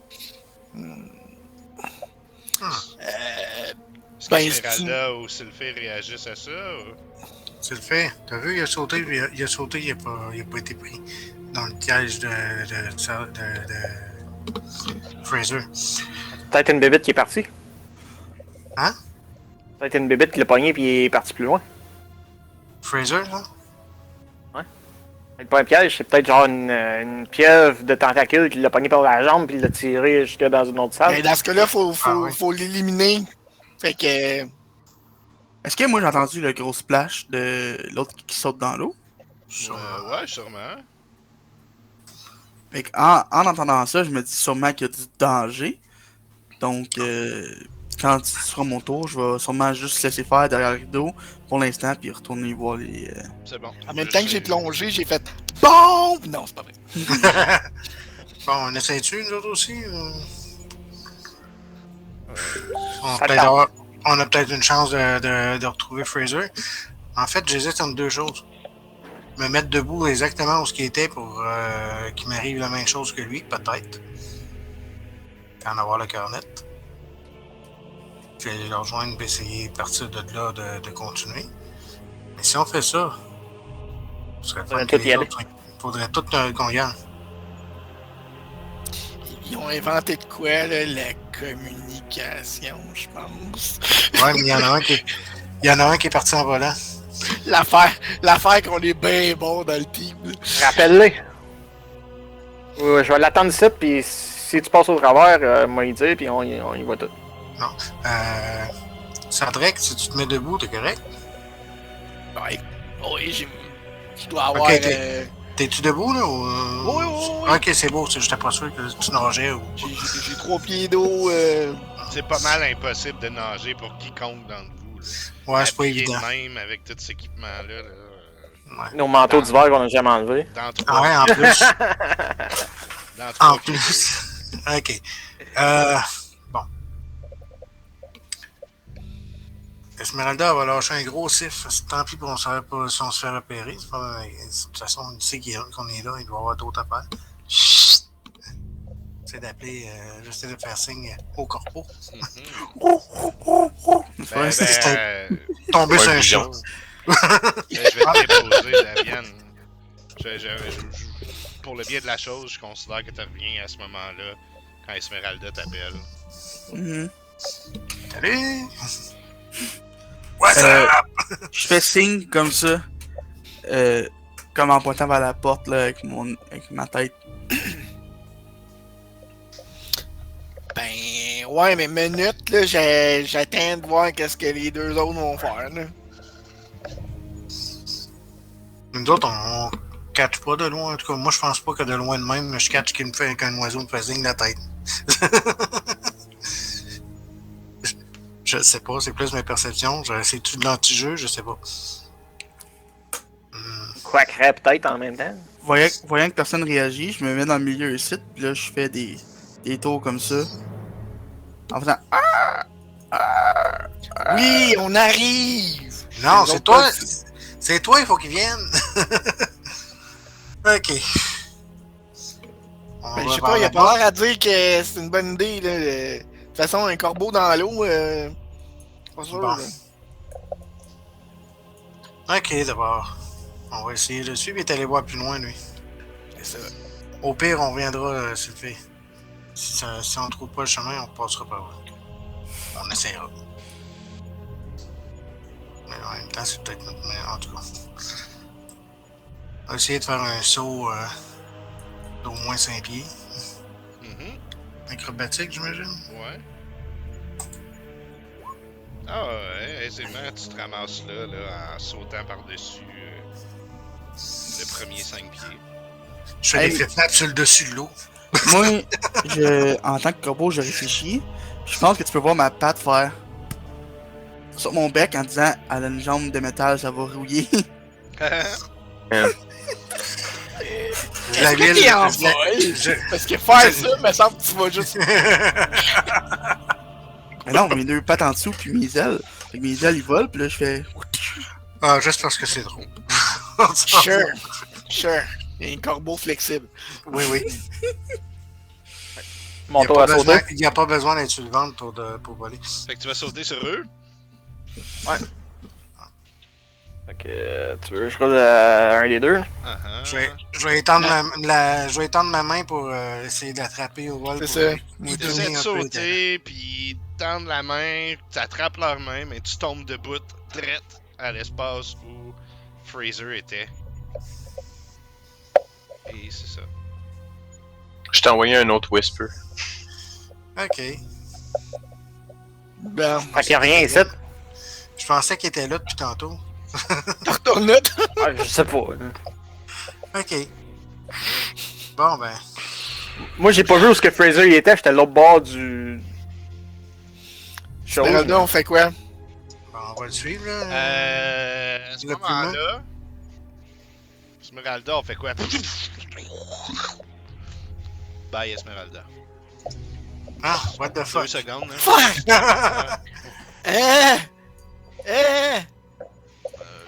Est-ce Ben, que Esmeralda ou Sylphie réagissent à ça? Ou... C'est le fait. T'as vu, il a sauté, puis il a sauté, il a pas été pris dans le piège de Fraser. Peut-être une bébête qui est partie. Hein? Peut-être une bébête qui l'a pogné puis il est parti plus loin. Fraser, là? C'est pas un piège, c'est peut-être genre une pieuvre de tentacules qui l'a pogné par la jambe puis il l'a tiré jusque dans une autre salle. Mais dans ce cas-là, faut oui. l'éliminer. Fait que. Est-ce que moi j'ai entendu le gros splash de l'autre qui saute dans l'eau? ouais, sûrement. Fait en entendant ça, je me dis sûrement qu'il y a du danger. Donc, quand ce sera mon tour, je vais sûrement juste laisser faire derrière le rideau pour l'instant, puis retourner voir les. C'est bon. En même temps que j'ai plongé, j'ai fait BOM! Non, c'est pas vrai. Bon, on essaie-tu, nous autres aussi? On a peut-être une chance de retrouver Fraser. En fait, j'hésite entre deux choses. Me mettre debout exactement où ce qu'il était pour qu'il m'arrive la même chose que lui, peut-être. Puis en avoir le cœur net. Puis aller le rejoindre et essayer de partir de là de continuer. Mais si on fait ça, ce serait pas tout y aller. Faudrait tout qu'on y aille. Ils ont inventé de quoi, là? La communication, je pense. Ouais, mais il y en a un qui est parti en volant. L'affaire qu'on est bien bon dans le team. Rappelle-les. Ouais, je vais l'attendre ici, puis si tu passes au travers, moi il dit, puis on y va tout. Non. Cendrek, si tu te mets debout, t'es correct? Ouais. Oui, je dois avoir. Ok, t'es-tu debout, là? Ou... Oui. Ok, c'est beau, j'étais pas sûr que tu nageais ou. J'ai 3 pieds d'eau. C'est pas mal impossible de nager pour quiconque d'entre vous. Là. Ouais, c'est pas Habillé évident. de même avec tout cet équipement-là. Là, Ouais. Nos manteaux d'hiver qu'on n'a jamais enlevés. dans Ah ouais, en plus. dans En 3 pieds plus. Ok. Bon. Esmeralda va lâcher un gros siffle. Tant pis pour si on se fait repérer. C'est pas... De toute façon, il sait qu'on est là. Il doit y avoir d'autres affaires. Chut! C'est d'appeler, j'essaie de faire signe au corpo. Tomber sur un chat. Je vais te déposer, Daviane. Pour le bien de la chose, je considère que tu reviens à ce moment-là quand Esmeralda t'appelle. Mhm. Salut! What's up? Je fais signe comme ça, comme en pointant vers la porte là, avec ma tête. Ben, ouais, mais minute, là, j'attends de voir qu'est-ce que les deux autres vont faire, là. Nous autres, on catch pas de loin. En tout cas, moi, je pense pas que de loin de même, je catch qu'un oiseau me fait signe de la tête. Je sais pas, c'est plus mes perceptions. C'est-tu de l'anti-jeu? Je sais pas. Quackerait peut-être en même temps. Voyant que personne réagit, je me mets dans le milieu ici, puis là, je fais des tours comme ça. En faisant Oui, on arrive! Non, Les c'est autres toi! pas- C'est toi, il faut qu'il vienne! Ok. On Ben, va je sais vers pas, il la a pas l'air à dire que c'est une bonne idée, là. De toute façon, un corbeau dans l'eau, pas sûr, Bon. là. Ok, d'abord. On va essayer de le suivre et aller voir plus loin, lui. C'est ça. Au pire, on reviendra, s'il fait. Si on trouve pas le chemin, on passera par là. On essaiera. Mais en même temps, c'est peut-être notre meilleur. En tout cas. On va essayer de faire un saut d'au moins 5 pieds. Mhm. Acrobatique, j'imagine. Ouais. Ah ouais, aisément, tu te ramasses là, en sautant par-dessus le premier 5 pieds. Je fais Hey. des flip-flaps sur le dessus de l'eau. Moi, en tant que corbeau, je réfléchis. Je pense que tu peux voir ma patte faire sur mon bec en disant elle a une jambe de métal, ça va rouiller. La Est-ce que t'es en je la- vol? je- Parce que faire ça, me semble que tu vas juste. Mais non, mes deux pattes en dessous, puis mes ailes. Fait que mes ailes, ils volent, puis là, je fais. Ah, juste parce que c'est drôle. Sure. Un corbeau flexible. Oui, oui. Mon tour à sauter. Il n'y a pas besoin d'être sur le ventre pour voler. Fait que tu vas sauter sur eux. Fait que tu veux que je roule un des deux? Ah, ah. Je vais étendre je vais étendre ma main pour essayer d'attraper au vol. C'est pour, ça. me Ils donner essaient de un peu sauter, puis tendre la main, tu attrapes leur main, mais tu tombes debout, direct à l'espace où Fraser était. Et c'est ça. Je t'ai envoyé un autre Whisper. Ok. Bon, Fait qu'il y a rien ici. Je pensais qu'il était là depuis tantôt. t'en retournes là, toi? Ah, je sais pas. Ok. Bon, ben. Moi, j'ai pas vu où ce que Fraser il était. J'étais à l'autre bord du. Chose. Esmeralda, on fait quoi? Ben, on va le suivre, là. À ce Le moment-là, Esmeralda, on fait quoi? Bye, Esmeralda. Ah, what the 2 fuck. secondes, hein? Fuck! Ouais. Eh!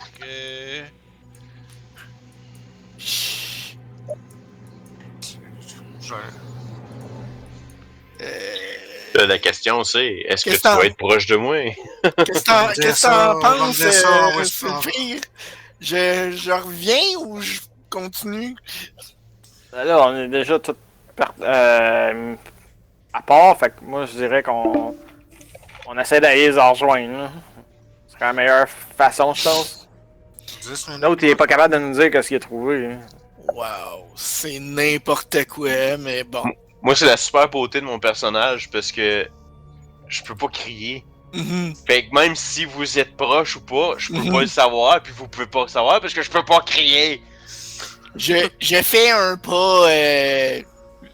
Ok. Je- La question c'est, est-ce que Qu'est-ce tu que vas être proche de moi? Qu'est-ce que t'en penses, on va Sylphire? Je reviens ou je continue? Là, on est déjà tout à part. Fait que moi, je dirais qu'on essaie d'aller les rejoindre. Là. C'est la meilleure façon, je pense. 10 minutes. L'autre, il est pas capable de nous dire qu'est-ce qu'il a trouvé. Hein. Wow, c'est n'importe quoi, mais bon. Moi, c'est la super beauté de mon personnage parce que je peux pas crier. Mhm. Fait que même si vous êtes proche ou pas, je peux pas le savoir, puis vous pouvez pas le savoir parce que je peux pas crier. Je fais un pas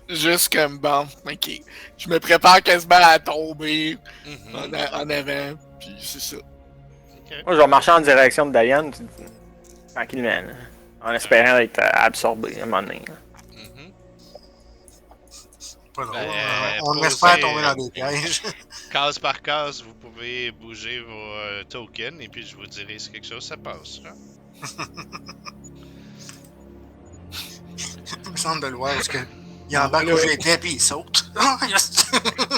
juste comme bon, ok. Je me prépare quasiment à tomber Mhm. en avant, puis c'est ça. Moi, je vais marcher en direction de Diane, tranquillement, là, en espérant être absorbé à un moment donné. Là. Mhm. Pas drôle. Ben, On posez- espère tomber dans des pièges. Case par case, vous pouvez bouger vos tokens et puis je vous dirai si quelque chose ça passe. Hein? Il me semble de le voir parce que il embarque où j'étais puis il saute.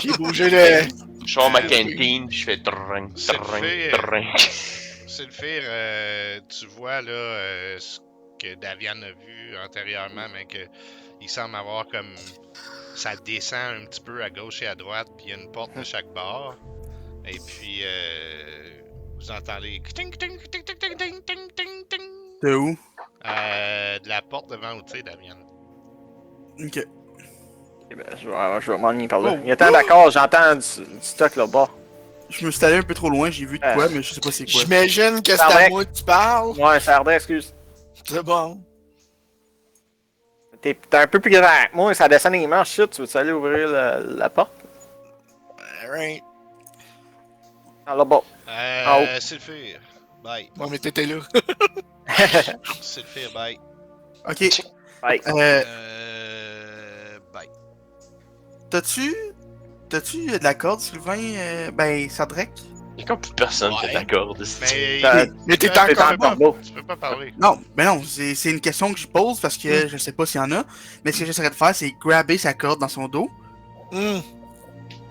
J'ai bougé le. Je sors ma cantine, puis je fais drink, C'est drink, fait, drink. Sylphire, tu vois là ce que Davian a vu antérieurement, mais que il semble avoir comme ça descend un petit peu à gauche et à droite, puis il y a une porte de chaque bord. Et puis vous entendez ting ting ting ting ting ting ting ting ting De où? de la porte devant où tu sais, Davian. Ok. Eh ben, je vais m'en aller par là. Oh. Il est temps d'accord, j'entends du stock là-bas. Je me suis allé un peu trop loin, j'ai vu de quoi, mais je sais pas c'est quoi. J'imagine que c'est à Pardon. moi que tu parles. Ouais, ça ardait, excuse. C'est bon. T'es un peu plus grand que moi, ça descend les manches, shit. Tu veux-tu aller ouvrir la porte? Alright. Ah, là-bas. En haut. Sylphire, bye. Bon, mais t'étais là. Sylphire, bye. Ok. Bye. Bye. T'as-tu de la corde, Sylvain? Ben, Sadrek? Il y a comme plus personne qui Ouais. est d'accord. Mais Mais t'es tu peux- encore encore bon. beau. Tu peux pas parler. Non, ben non, c'est une question que je pose parce que je sais pas s'il y en a. Mais ce que j'essaierais de faire, c'est grabber sa corde dans son dos, Hmm.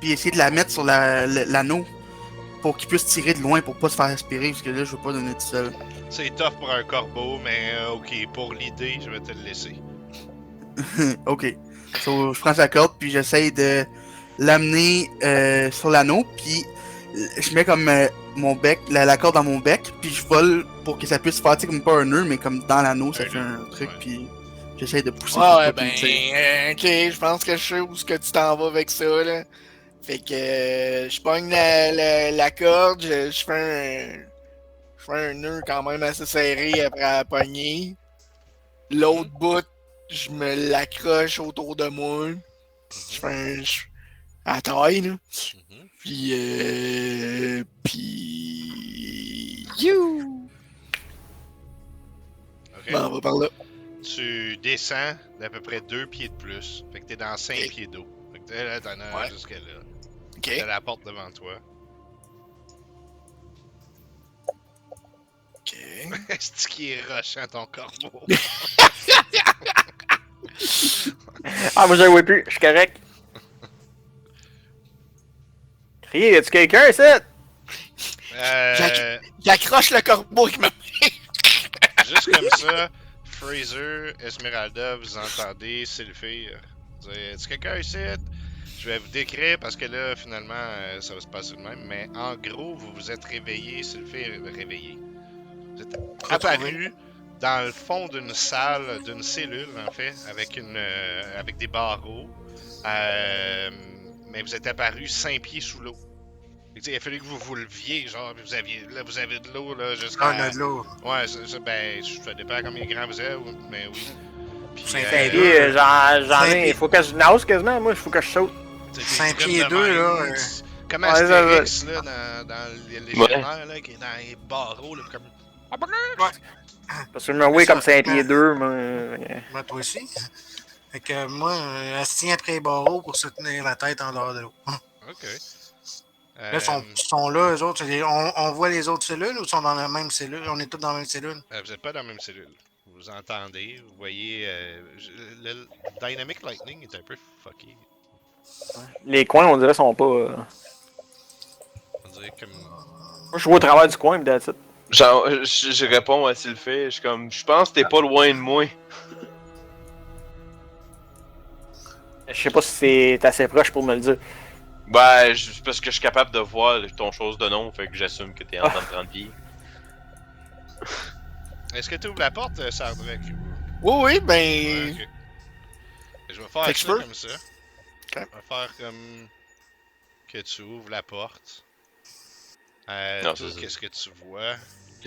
puis essayer de la mettre sur l'anneau pour qu'il puisse tirer de loin pour pas se faire aspirer, parce que là, je veux pas donner tout seul. C'est tough pour un corbeau, mais ok, pour l'idée, je vais te le laisser. Ok. So, je prends sa corde, puis j'essaye de l'amener sur l'anneau, puis je mets comme mon bec, la corde dans mon bec, puis je vole pour que ça puisse faire, tu sais, comme pas un nœud, mais comme dans l'anneau, ça Un fait nœud, un truc, ouais. puis j'essaye de pousser. Ah pour ouais, pas qu'il ben, me tire. ok, je pense que je sais où ce que tu t'en vas avec ça, là. Fait que je pogne la corde, je fais un nœud quand même assez serré après la poignée. L'autre bout, je me l'accroche autour de moi. Je fais un... à taille, là. Mhm. Puis... You! Ok. Bon, on va par là. Tu descends d'à peu près 2 pieds de plus. Fait que t'es dans 5 Ok. pieds d'eau. Fait que là, t'en as Ouais. jusqu'à là. Ok. T'as la porte devant toi. Ok. C'est qui est rushant ton corbeau. Ah, moi, je le vois plus. Je suis correct. Crier, y a-tu quelqu'un ici? J'accroche le corbeau avec ma Juste comme ça, Fraser, Esmeralda, vous entendez Sylphir dire est-ce quelqu'un ici? Je vais vous décrire parce que là, finalement, ça va se passer de même. Mais en gros, vous vous êtes réveillé, Sylphir réveillé. Vous êtes apparu dans le fond d'une salle, d'une cellule en fait, avec des barreaux. Mais vous êtes apparu 5 pieds sous l'eau. Il a fallu que vous vous leviez, genre, puis vous avez de l'eau là jusqu'à. Ah, on a de l'eau. Ouais, ben, ça dépend combien grand vous êtes, mais oui. Puis, 5 Puis, pieds j'en ai. Il faut que je nage quasiment. Moi, il faut que je saute. 5 pieds 2, là. Comme Ouais, Astérix, là, dans les légionnaires, là, qui est dans les barreaux, là, comme. Parce que je me vois comme 5 pieds 2, moi. Moi, toi aussi. Fait que moi, elle se tient après les barreaux pour se tenir la tête en dehors de l'eau. Ok. Là, ils sont là, eux autres. On voit les autres cellules ou ils sont dans la même cellule? On est tous dans la même cellule? Vous n'êtes pas dans la même cellule. Vous entendez, vous voyez. Le Dynamic Lightning est un peu fucké. Les coins, on dirait, sont pas. On dirait comme. Moi, je vois au travers du coin, pis that's it. Genre, je réponds à Sylphie, je suis comme, je pense que t'es pas loin de moi. Je sais pas si c'est assez proche pour me le dire. Ben, parce que je suis capable de voir ton chose de nom, fait que j'assume que t'es en train de 30 pieds. Est-ce que tu ouvres la porte, Sardrek? Oui, ben. Ouais, ok. Je vais faire Fait que ça je peux? comme ça. Ok. Je vais faire comme que tu ouvres la porte. Non, Toi, c'est ça. qu'est-ce que tu vois?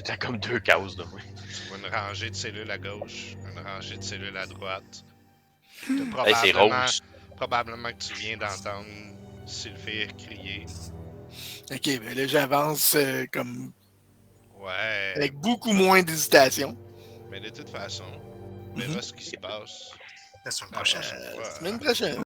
T'as comme 2 cases de moi. Tu vois une rangée de cellules à gauche, une rangée de cellules à droite. Hey, c'est rose. Probablement que tu viens d'entendre Sylphir crier. Ok, ben là, j'avance comme. Ouais. Avec beaucoup moins d'hésitation. Mais de toute façon, on verra ce qui se passe La semaine la prochaine. prochaine fois. Semaine prochaine.